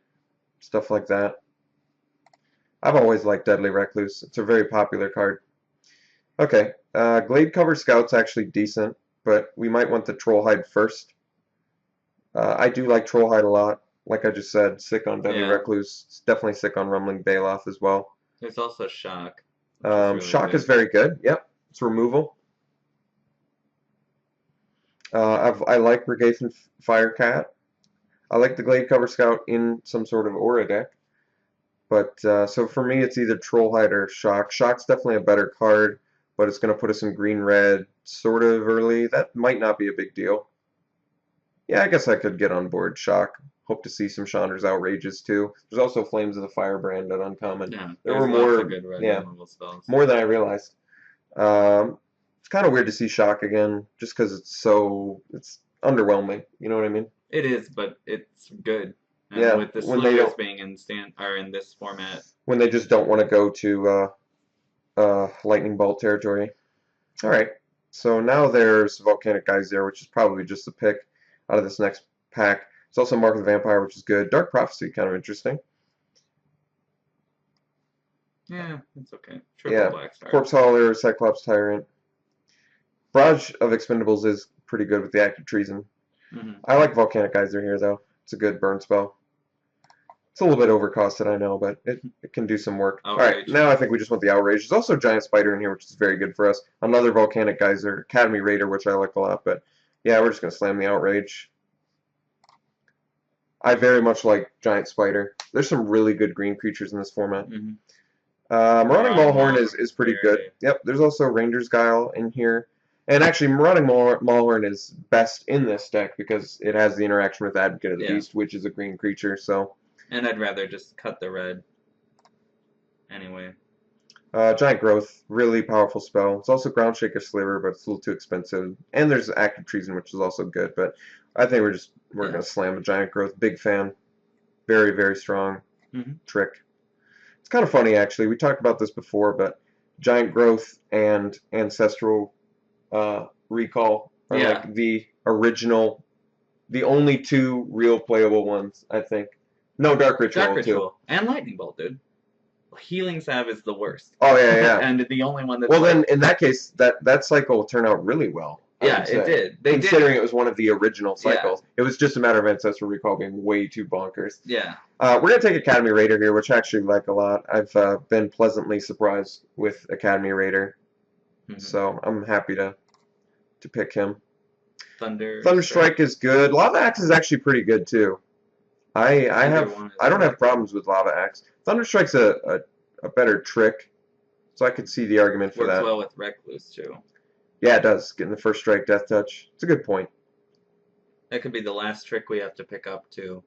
Stuff like that. I've always liked Deadly Recluse. It's a very popular card. Okay, Glade Cover Scout's actually decent, but we might want the Troll Hide first. I do like Troll Hide a lot. Like I just said, sick on Deadly Recluse. It's definitely sick on Rumbling Baloth as well. There's also Shock. Shock is very good. Yep, it's removal. I like Regathan Firecat. I like the Glade Cover Scout in some sort of aura deck. But, so for me, it's either Troll Hide or Shock. Shock's definitely a better card, but it's going to put us in green-red sort of early. That might not be a big deal. Yeah, I guess I could get on board Shock. Hope to see some Chandra's Outrages, too. There's also Flames of the Firebrand at Uncommon. Yeah, there were lots more, of good red yeah, removal spells. more than I realized. It's kind of weird to see Shock again, just because it's underwhelming. You know what I mean? It is, but it's good. And Yeah, with the when they Slivers don't- being in this format. When they just don't want to go to Lightning Bolt territory. Alright, so now there's Volcanic Geyser, which is probably just a pick out of this next pack. There's also Mark of the Vampire, which is good. Dark Prophecy, kind of interesting. Yeah, it's okay. Triple Yeah, black star. Corpse Hauler, Cyclops Tyrant. Barrage of Expendables is pretty good with the Active Treason. Mm-hmm. I like Volcanic Geyser here, though. It's a good burn spell. It's a little bit overcosted, I know, but it can do some work. Alright, Outrage. now I think we just want the Outrage. There's also Giant Spider in here, which is very good for us. Another Volcanic Geyser, Academy Raider, which I like a lot, but yeah, we're just going to slam the Outrage. I very much like Giant Spider. There's some really good green creatures in this format. Mm-hmm. Marauding Maulhorn is pretty very good. Yep, there's also Ranger's Guile in here. And actually, Marauding Maulhorn is best in this deck because it has the interaction with Advocate of the Beast, which is a green creature, so... And I'd rather just cut the red. Anyway. Giant Growth, really powerful spell. It's also Ground Shaker Sliver, but it's a little too expensive. And there's Active Treason, which is also good, but I think we're going to slam a Giant Growth. Big fan. Very, very strong trick. It's kind of funny, actually. We talked about this before, but Giant Growth and Ancestral Recall are like the original, the only two real playable ones, I think. No, Dark Ritual, Dark Ritual. too. And Lightning Bolt, dude. Healing Salve is the worst. Oh, yeah, yeah. And the only one that's... Well, then, in that case, that cycle will turn out really well. I Yeah, would say. it did. They did. Considering it was one of the original Yeah. cycles. It was just a matter of Ancestral Recall being way too bonkers. Yeah. We're going to take Academy Raider here, which I actually like a lot. I've been pleasantly surprised with Academy Raider. Mhm. So I'm happy to pick him. Thunderstrike is good. Lava Axe is actually pretty good too. I don't have problems with Lava Axe. Thunderstrike's a better trick, so I could see the argument for works that. well with Recluse too. Yeah, it does. Getting the first strike, Death Touch. It's a good point. That could be the last trick we have to pick up too.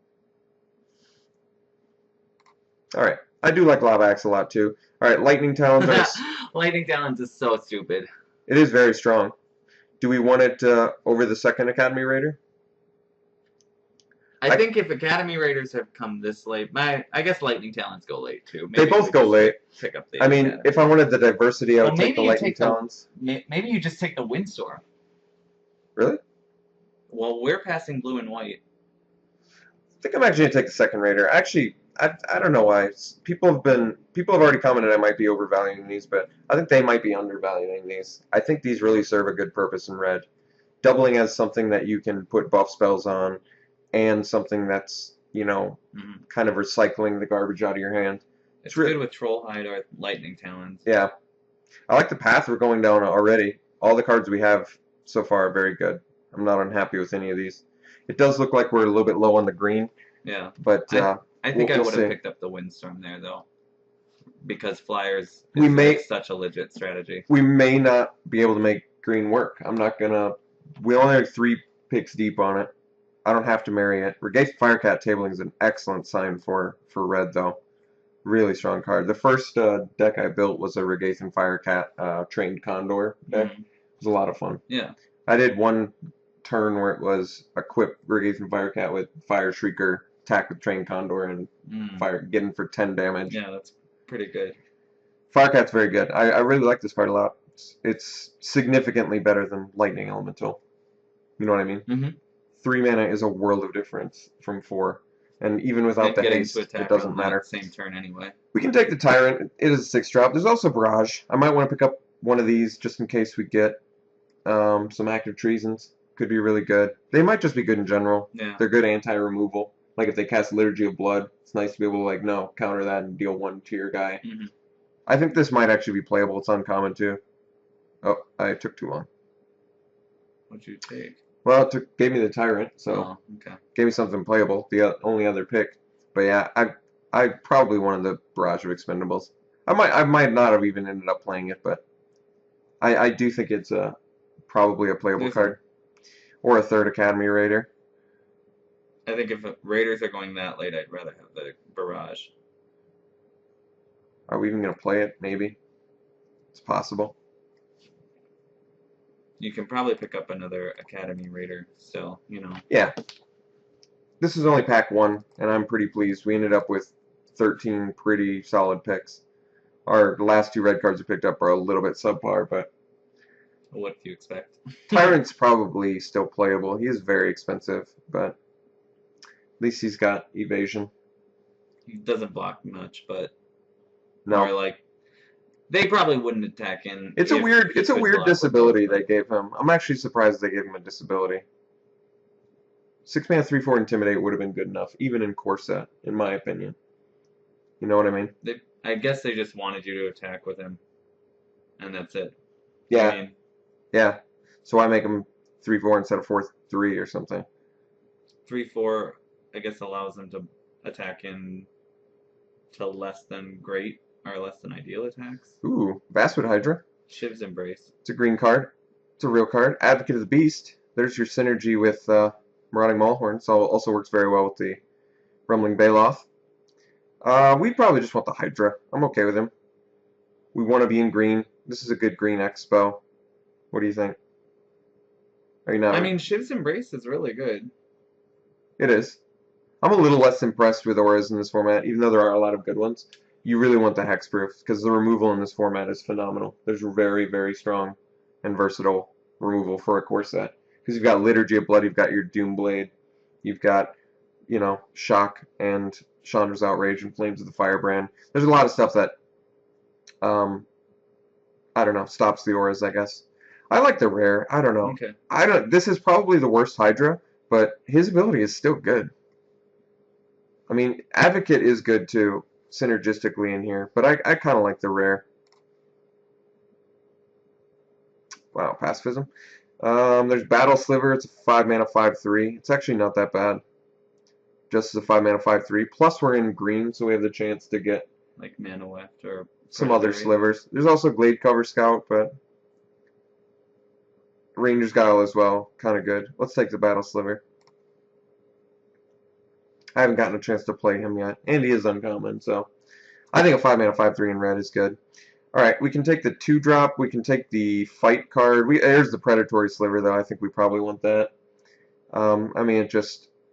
All right, I do like Lava Axe a lot too. All right, Lightning Talons. Lightning Talons is so stupid. It is very strong. Do we want it over the second Academy Raider? I think if Academy Raiders have come this late, I guess Lightning Talons go late too. They both go late. Pick up the I mean, if I wanted the diversity, I would take the maybe you Lightning take the- Talons. Maybe you just take the Windstorm. Really? Well, we're passing blue and white. I think I'm actually gonna take the second Raider. Actually, I don't know why. People have already commented I might be overvaluing these, but I think they might be undervaluing these. I think these really serve a good purpose in red. Doubling as something that you can put buff spells on, and something that's, you know, kind of recycling the garbage out of your hand. It's good with Trollhide or Lightning Talons. Yeah. I like the path we're going down already. All the cards we have so far are very good. I'm not unhappy with any of these. It does look like we're a little bit low on the green. Yeah. But I think we'll I would have see. picked up the Windstorm there though, because Flyers We is may- such a legit strategy. We may not be able to make green work. I'm not gonna. We only have 3 picks deep on it. I don't have to marry it. Regaith Firecat tabling is an excellent sign for red, though. Really strong card. The first deck I built was a Regaith and Firecat Trained Condor deck. It was a lot of fun. Yeah. I did one turn where it was equip Regaith and Firecat with Fire Shrieker, attack with Trained Condor, and get in for 10 damage. Yeah, that's pretty good. Firecat's very good. I really like this card a lot. It's significantly better than Lightning Elemental. You know what I mean? Mm-hmm. 3 mana is a world of difference from 4. And even without the haste, it doesn't matter. Same turn anyway. We We can take the Tyrant. It is a 6-drop. There's also Barrage. I might want to pick up one of these just in case we get some active treasons. Could be really good. They might just be good in general. Yeah. They're good anti-removal. Like if they cast Liturgy of Blood, it's nice to be able to like, no, counter that and deal 1 to your guy. Mm-hmm. I think this might actually be playable. It's uncommon too. Oh, I took too long. What'd you take? Well, it gave me the Tyrant, so okay. gave me something playable. The only other pick. But yeah, I probably wanted the Barrage of Expendables. I might not have even ended up playing it, but I do think it's probably a playable card. Or a third Academy Raider. I think if Raiders are going that late, I'd rather have the Barrage. Are we even going to play it? Maybe. It's possible. You can probably pick up another Academy Raider still, you know. Yeah. This is only pack 1, and I'm pretty pleased. We ended up with 13 pretty solid picks. Our last 2 red cards we picked up are a little bit subpar, but What do you expect? Tyrant's probably still playable. He is very expensive, but at least he's got evasion. He doesn't block much, but No. or like they probably wouldn't attack in. It's a if weird he could block with disability those, they gave him. I'm actually surprised they gave him a disability. 6-mana 3/4 Intimidate would have been good enough, even in core set, in my opinion. You know what I mean? I guess they just wanted you to attack with him, and that's it. Yeah. I mean, Yeah. So I make him 3/4 instead of 4/3 or something. 3/4, I guess, allows them to attack in to less than great or less than ideal attacks. Ooh, Basswood Hydra. Shiv's Embrace. It's a green card. It's a real card. Advocate of the Beast. There's your synergy with Marauding Maulhorn. So also works very well with the Rumbling Baloth. We probably just want the Hydra. I'm okay with him. We want to be in green. This is a good green expo. What do you think? Are you not? I mean, Shiv's Embrace is really good. It is. I'm a little less impressed with auras in this format, even though there are a lot of good ones. You really want the hexproof, because the removal in this format is phenomenal. There's very, very strong and versatile removal for a core set. Because you've got Liturgy of Blood, you've got your Doomblade, you've got, you know, Shock and Chandra's Outrage and Flames of the Firebrand. There's a lot of stuff that, I don't know, stops the auras, I guess. I like the rare. I don't know. Okay. This is probably the worst Hydra, but his ability is still good. I mean, Advocate is good too, synergistically in here, but I kind of like the rare. Wow, pacifism. There's Battle Sliver. It's a 5 mana 5/3. It's actually not that bad. Just as a 5 mana 5/3. Plus we're in green, so we have the chance to get Like Mana Weft or some other Predatory. slivers. There's also Glade Cover Scout, but Ranger's Guile as well. Kind of good. Let's take the Battle Sliver. I haven't gotten a chance to play him yet, and he is uncommon, so I think a 5 mana 5/3 in red is good. Alright, we can take the 2-drop, we can take the fight card. There's the Predatory Sliver, though. I think we probably want that. I mean,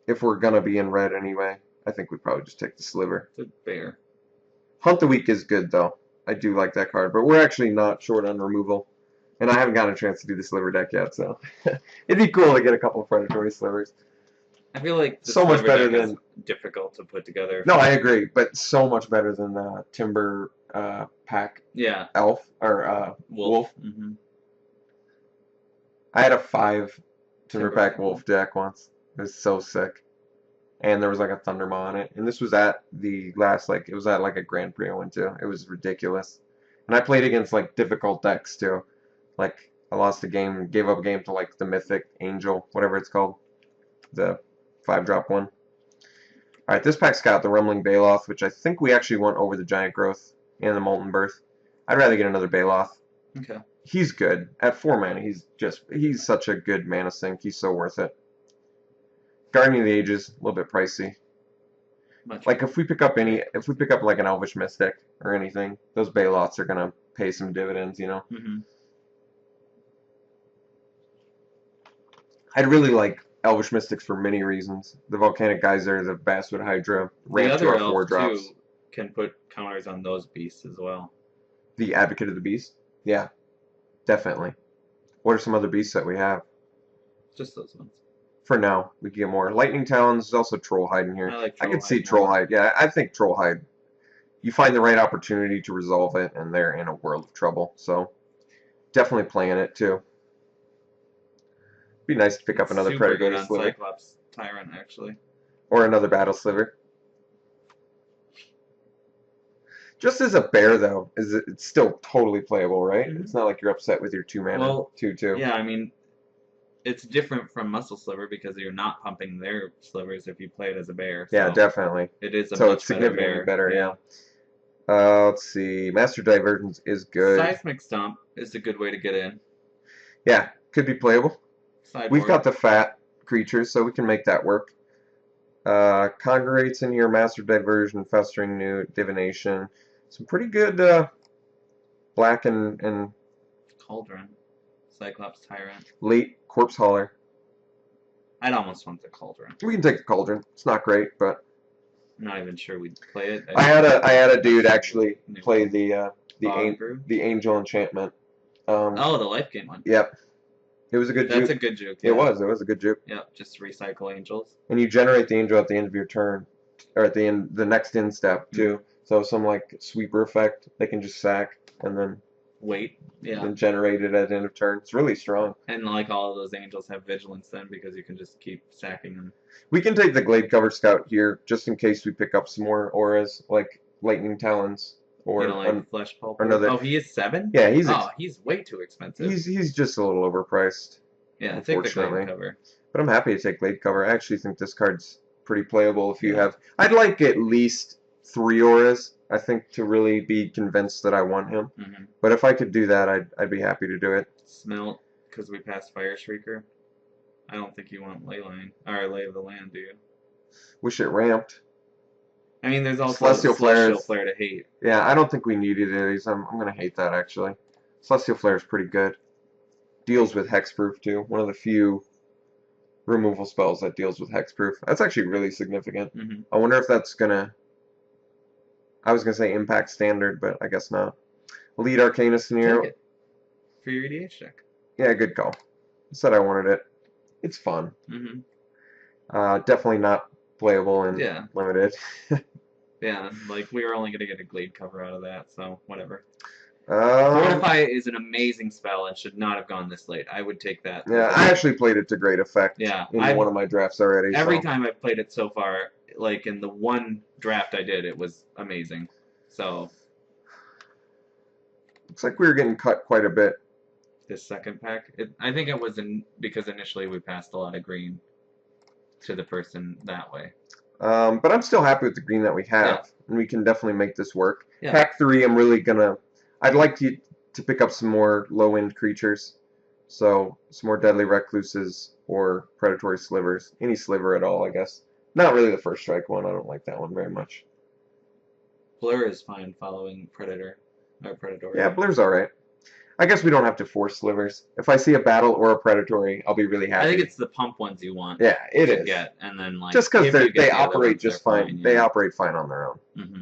if we're going to be in red anyway, I think we probably just take the Sliver. It's a bear. Hunt the Weak is good, though. I do like that card, but we're actually not short on removal. And I haven't gotten a chance to do the Sliver deck yet, so it'd be cool to get a couple of Predatory Slivers. I feel like the So much Sliver better deck is than- difficult to put together. No, I agree, but so much better than the Timber Pack Yeah. Elf, or Wolf. Mm-hmm. I had a 5 Timber Pack Timberpack Wolf deck once. It was so sick. And there was like a Thundermaw on it. And this was at the last, it was at like a Grand Prix I went to. It was ridiculous. And I played against like difficult decks too. Like I lost a game, gave up a game to like the Mythic Angel, whatever it's called. The 5-drop one. Alright, this pack's got the Rumbling Baloth, which I think we actually want over the Giant Growth and the Molten Birth. I'd rather get another Baloth. Okay. He's good. At 4 mana, he's such a good mana sink. He's so worth it. Guardian of the Ages, a little bit pricey. Much. Like if we pick up like an Elvish Mystic or anything, those Baloths are gonna pay some dividends, you know. Mm-hmm. I'd really like Elvish Mystics for many reasons. The Volcanic Geyser, the Basswood Hydra, The ramp to other our 4 elf drops. too can put counters on those beasts as well. The Advocate of the Beast? Yeah. Definitely. What are some other beasts that we have? Just those ones. For now, we can get more. Lightning Talons, there's also Trollhide in here. I like I could see Trollhide more. Trollhide. Yeah, I think Trollhide. You find the right opportunity to resolve it, and they're in a world of trouble. So, definitely playing it too. Be nice to pick up another Super good Predatory on Sliver. Cyclops Tyrant, actually. Or another Battle Sliver. Just as a bear, though, it's still totally playable, right? Mhm. It's not like you're upset with your 2 mana Well, 2/2. Yeah, I mean, it's different from Muscle Sliver because you're not pumping their slivers if you play it as a bear. Yeah, so definitely. It is a So much it's significantly better, bear. yeah. Let's see. Master Divergence is good. Seismic Stomp is a good way to get in. Yeah, could be playable. Sideboard. We've got the fat creatures, so we can make that work. Congregates in here, Master Diversion, Festering Newt, Divination. Some pretty good black and Cauldron. Cyclops Tyrant. late Corpse Hauler. I'd almost want the Cauldron. We can take the Cauldron. It's not great, but I'm not even sure we'd play it. I had a dude actually play the Fog Brew? Angel Enchantment. Oh, the life game one. Yep. It was a good That's juke. a good juke. It was a good juke. Yep, just recycle angels. And you generate the angel at the end of your turn, or at the next end step too. So some like sweeper effect, they can just sack and then Wait. Yeah. generate it at the end of turn. It's really strong. And like all of those angels have vigilance then because you can just keep sacking them. We can take the Glade Cover Scout here just in case we pick up some more auras like Lightning Talons or You know, like Flesh Pulp. another- Oh, he is 7? yeah, he's way too expensive. he's just a little overpriced. Yeah, take the unfortunately. Glade cover. But I'm happy to take Glade Cover. I actually think this card's pretty playable if you Yeah. have. I'd like at least 3 auras, I think, to really be convinced that I want him. Mm-hmm. But if I could do that, I'd be happy to do it. Smelt, because we passed Fire Shrieker. I don't think you want Leyline, or Lay of the Land, do you? Wish it ramped. I mean, there's also Celestial Flare is- Flare to hate. Yeah, I don't think we need either of these. I'm gonna hate that actually. Celestial Flare is pretty good. Deals with hexproof too. One of the few removal spells that deals with hexproof. That's actually really significant. Mm-hmm. I wonder if that's gonna. I was gonna say impact standard, but I guess not. Lead Arcana Scenario. Take it for your EDH deck. Yeah, good call. I said I wanted it. It's fun. Mm-hmm. Definitely not playable and Yeah. limited. Yeah, like we were only gonna get a Glade cover out of that, so whatever. Fortify is an amazing spell and should not have gone this late. I would take that. Yeah, I actually played it to great effect Yeah, in one of my drafts already. Every so. time I've played it so far, like in the one draft I did, it was amazing. So Looks like we were getting cut quite a bit. this second pack, I think it was because initially we passed a lot of green to the person that way. But I'm still happy with the green that we have, Yeah. and we can definitely make this work. Yeah. Pack 3, I'm really gonna. I'd like to pick up some more low-end creatures, so some more deadly recluses or predatory slivers. Any sliver at all, I guess. Not really the first strike one. I don't like that one very much. Blur is fine following Predator or Predatory. Yeah, Blur's all right. I guess we don't have to force slivers. If I see a battle or a predatory, I'll be really happy. I think it's the pump ones you want. Yeah, it to is. Get, and then like just because if you get they the other operate ones, just they're fine. yeah. They operate fine on their own. Mm-hmm.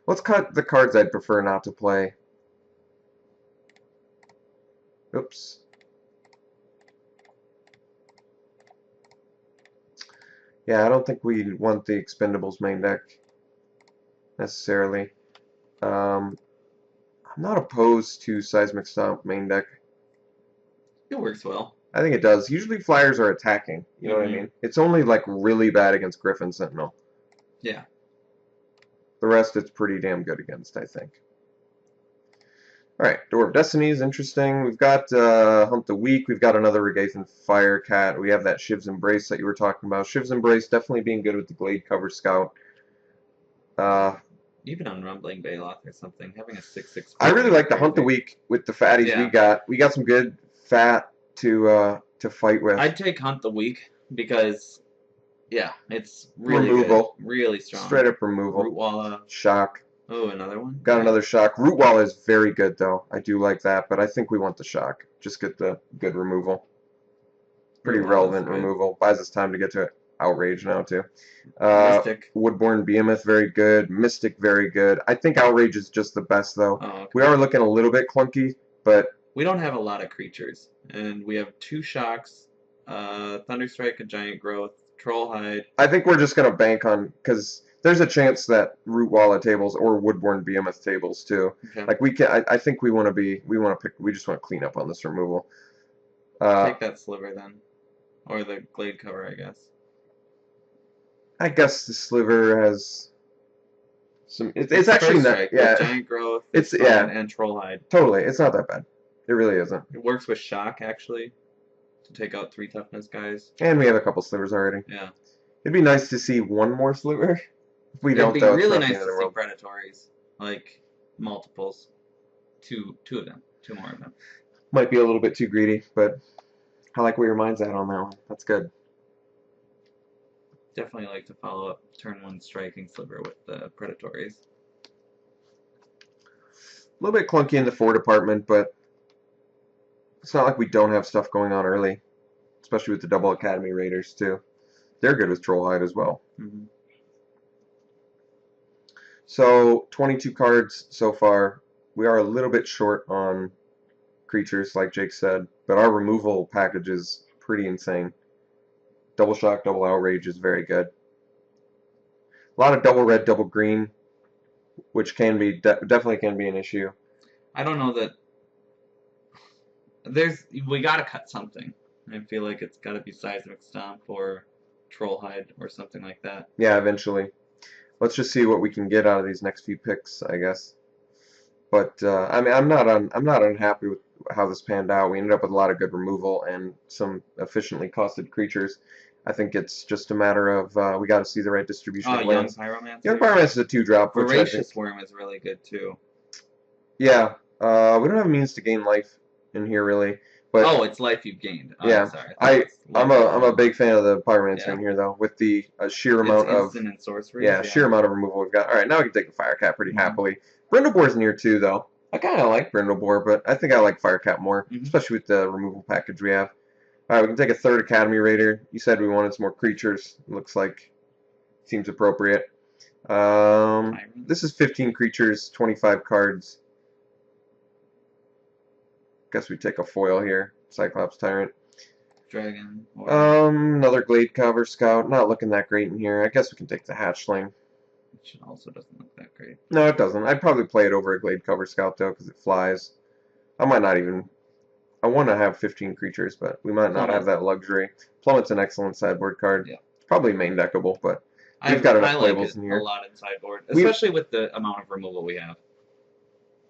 Let's cut the cards I'd prefer not to play. Oops. Yeah, I don't think we want the Expendables main deck necessarily. I'm not opposed to Seismic Stomp main deck. It works well. I think it does. Usually flyers are attacking. You know what I mean? It's only like really bad against Griffin Sentinel. Yeah. The rest it's pretty damn good against, I think. Alright, Door of Destiny is interesting. We've got Hunt the Weak. We've got another Regathan Firecat. We have that Shiv's Embrace that you were talking about. Shiv's Embrace definitely being good with the Glade Cover Scout. Even on Rumbling Baloth or something, having a 6/6. I really like the Hunt the Weak with the fatties we got. We got some good fat to fight with. I'd take Hunt the Weak because, yeah, it's really removal. Good, really strong. Straight up removal. Rootwalla. Shock. Oh, another one? Got another shock. Rootwalla is very good, though. I do like that, but I think we want the shock. Just get the good removal. Pretty relevant removal. Buys us time to get to Outrage now, too. Mystic. Woodborne Behemoth, very good. Mystic, very good. I think Outrage is just the best, though. Oh, okay. We are looking a little bit clunky, but... We don't have a lot of creatures, and we have 2 shocks, Thunderstrike, a Giant Growth, Trollhide. I think we're just going to bank on... Because there's a chance that Rootwalla tables or Woodborne Behemoth tables, too. Okay. Like, we can... I think we want to be... We just want to clean up on this removal. Take that Sliver, then. Or the Glade Cover, I guess. I guess the Sliver has some. It's actually not. Yeah, Giant Growth. It's yeah, and Trollhide. Totally, it's not that bad. It really isn't. It works with Shock actually, to take out 3 toughness guys. And we have a couple slivers already. Yeah. It'd be nice to see one more sliver. If we don't, It'd be though, really it's nice not the to end of the see Predatories, like multiples, two of them, 2 more of them. Might be a little bit too greedy, but I like where your mind's at on that one. That's good. Definitely like to follow up turn 1 striking sliver with the Predatories. A little bit clunky in the 4 department, but it's not like we don't have stuff going on early, especially with the Double Academy Raiders too. They're good with Trollhide as well. Mm-hmm. So 22 cards so far. We are a little bit short on creatures, like Jake said, but our removal package is pretty insane. Double Shock, Double Outrage is very good. A lot of double red, double green, which can be definitely can be an issue. I don't know that we gotta cut something. I feel like it's gotta be Seismic Stomp or Trollhide or something like that. Yeah, eventually. Let's just see what we can get out of these next few picks, I guess. But I mean, I'm not unhappy with how this panned out. We ended up with a lot of good removal and some efficiently costed creatures. I think it's just a matter of we got to see the right distribution of lands. Young Pyromancer. Young Pyromancer is a 2-drop. Voracious Worm is really good too. Yeah, we don't have means to gain life in here really. But it's life you've gained. Oh, yeah, sorry. I'm a big fan of the Pyromancer in here though, with the sheer amount of instant and sorcery. Yeah, sheer amount of removal we've got. All right, now we can take the Firecat pretty happily. Brindlebore's in here too, though. I kind of like Brindlebore, but I think I like Firecat more, especially with the removal package we have. All right, we can take a 3rd Academy Raider. You said we wanted some more creatures. Looks like seems appropriate. This is 15 creatures, 25 cards. Guess we take a foil here. Cyclops Tyrant. Dragon. Another Glade Cover Scout. Not looking that great in here. I guess we can take the Hatchling. Which also doesn't look that great. No, it doesn't. I'd probably play it over a Glade Cover Scout, though, because it flies. I might not even... I want to have 15 creatures, but we might not have that luxury. Plummet's an excellent sideboard card. Yeah. Probably main deckable, but we've got enough I like playables it in here. a lot in sideboard, especially with the amount of removal we have.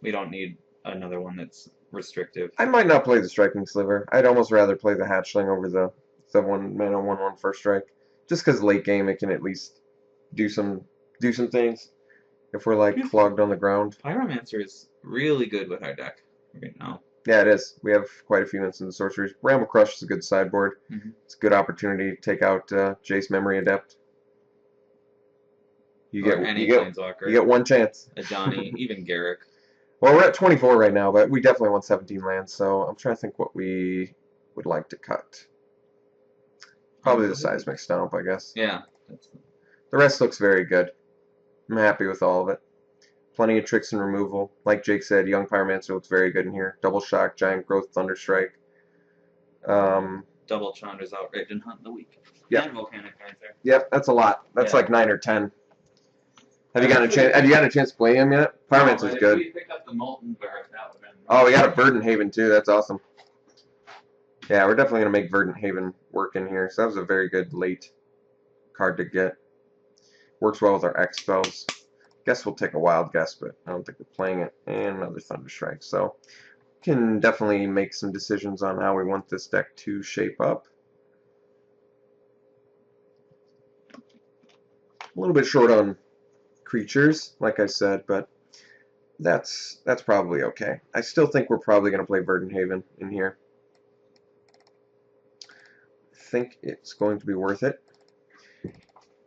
We don't need another one that's restrictive. I might not play the Striking Sliver. I'd almost rather play the Hatchling over the 1-mana 1/1 first strike, just because late game it can at least do some things. If we're like flogged on the ground. Pyromancer is really good with our deck right now. Yeah, it is. We have quite a few instant sorceries. Ramble Crush is a good sideboard. It's a good opportunity to take out Jace Memory Adept. You get one chance. A Johnny, even Garrick. Well, we're at 24 right now, but we definitely want 17 lands, so I'm trying to think what we would like to cut. Probably the Seismic Stomp, I guess. Yeah. The rest looks very good. I'm happy with all of it. Plenty of tricks and removal. Like Jake said, Young Pyromancer looks very good in here. Double Shock, Giant Growth, Thunderstrike. Double Chandra's Outrage and Hunt the Weak. Yep. And Volcanic Geyser. Yep, that's a lot. That's like 9 or 10. Have you gotten a chance to play him yet? Pyromancer's good. If we picked up the Molten Bird, that would have been... Oh, we got a Verdant Haven too. That's awesome. Yeah, we're definitely going to make Verdant Haven work in here. So that was a very good late card to get. Works well with our X spells. Guess we'll take a wild guess, but I don't think we're playing it. And another Thunderstrike. So we can definitely make some decisions on how we want this deck to shape up. A little bit short on creatures, like I said, but that's probably okay. I still think we're probably going to play Verdant Haven in here. I think it's going to be worth it.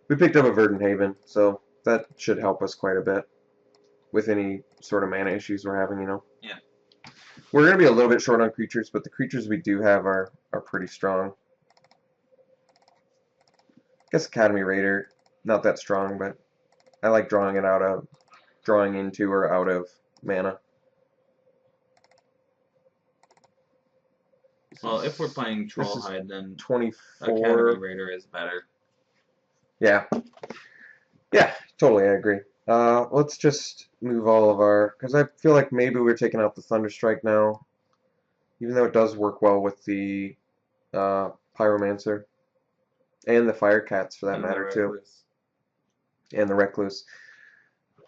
We picked up a Verdant Haven, so that should help us quite a bit with any sort of mana issues we're having, you know. Yeah. We're going to be a little bit short on creatures, but the creatures we do have are pretty strong. I guess Academy Raider, not that strong, but I like drawing into or out of mana. Well, if we're playing Trollhide, then 24. Academy Raider is better. Yeah. Yeah, totally, I agree. Let's just move all of our... Because I feel like maybe we're taking out the Thunderstrike now. Even though it does work well with the Pyromancer. And the Firecats, for that matter, too. And the Recluse.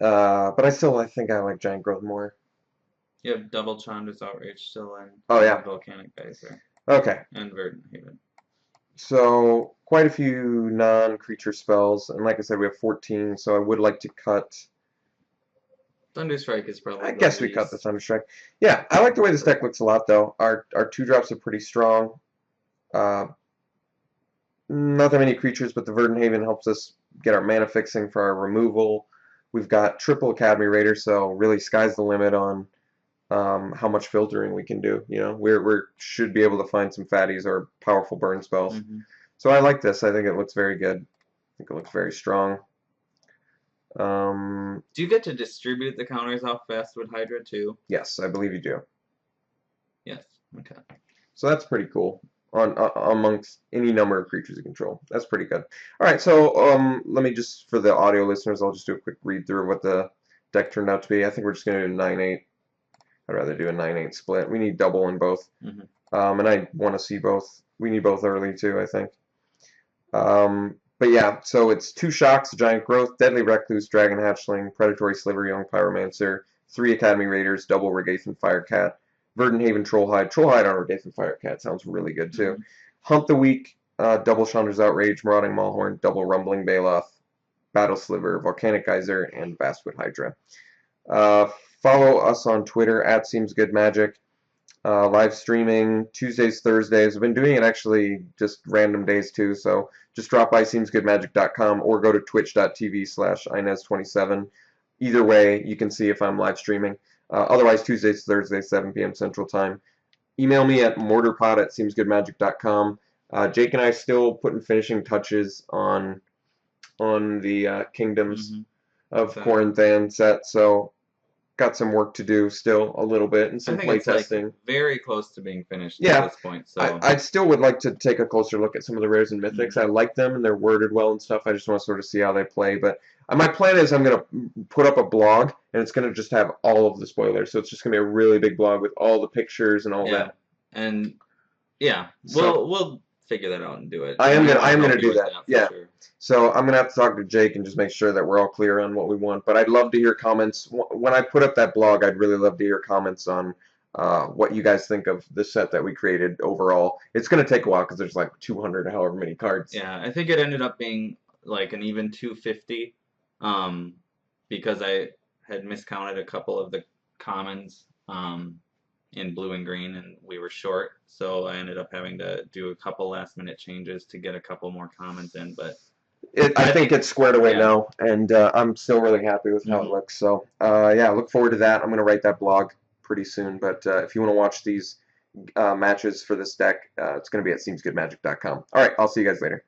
But I think I like Giant Growth more. You have Double Chandra's Outrage still in. Oh, yeah. Volcanic Geyser. Okay. And Verdant Haven. So, quite a few non-creature spells. And like I said, we have 14, so I would like to cut... Thunderstrike is probably I guess we cut the Thunderstrike. Yeah, I like the way this deck looks a lot, though. Our 2-drops are pretty strong. Not that many creatures, but the Verdant Haven helps us get our mana fixing for our removal. We've got triple Academy Raider, so really sky's the limit on how much filtering we can do. You know, we should be able to find some fatties or powerful burn spells. So I like this. I think it looks very good. I think it looks very strong. Do you get to distribute the counters off Fastwood Hydra too? Yes, I believe you do. Yes. Okay. So that's pretty cool. Amongst any number of creatures you control. That's pretty good. Alright, so let me just, for the audio listeners, I'll just do a quick read through of what the deck turned out to be. I think we're just going to do 9-8. I'd rather do a 9-8 split. We need double in both. And I want to see both. We need both early too, I think. But yeah, so it's 2 Shocks, Giant Growth, Deadly Recluse, Dragon Hatchling, Predatory Sliver, Young Pyromancer, 3 Academy Raiders, double Regathan Firecat, Verdant Haven Trollhide. Trollhide on Regathan Firecat sounds really good too. Hunt the Weak, double Chandra's Outrage, Marauding Maulhorn, double Rumbling Baloth, Battle Sliver, Volcanic Geyser, and Vastwood Hydra. Follow us on Twitter at SeemsGoodMagic. Live streaming Tuesdays, Thursdays. I've been doing it actually just random days too, so just drop by SeemsGoodMagic.com or go to twitch.tv/Inez27. Either way, you can see if I'm live streaming. Otherwise, Tuesdays, Thursdays, 7 p.m. Central Time. Email me at mortarpod@SeemsGoodMagic.com. Jake and I still putting finishing touches on the Kingdoms of Corinthan set, so got some work to do still, a little bit, and I some think play it's like testing. very close to being finished Yeah, at this point. So I still would like to take a closer look at some of the rares and mythics. Mm-hmm. I like them and they're worded well and stuff. I just want to sort of see how they play. But my plan is I'm going to put up a blog and it's going to just have all of the spoilers. So it's just going to be a really big blog with all the pictures and all yeah, that. and yeah, So we'll figure that out and do it. I am wanna gonna help do you with that. for Yeah. sure. So I'm going to have to talk to Jake and just make sure that we're all clear on what we want. But I'd love to hear comments. When I put up that blog, I'd really love to hear comments on what you guys think of the set that we created overall. It's going to take a while because there's like 200 however many cards. Yeah, I think it ended up being like an even 250, because I had miscounted a couple of the commons in blue and green, and we were short, so I ended up having to do a couple last minute changes to get a couple more commons in. But I think it's squared away yeah. now, and I'm still really happy with how it looks. So yeah, look forward to that. I'm going to write that blog pretty soon. But if you want to watch these matches for this deck, it's going to be at SeemsGoodMagic.com. All right, I'll see you guys later.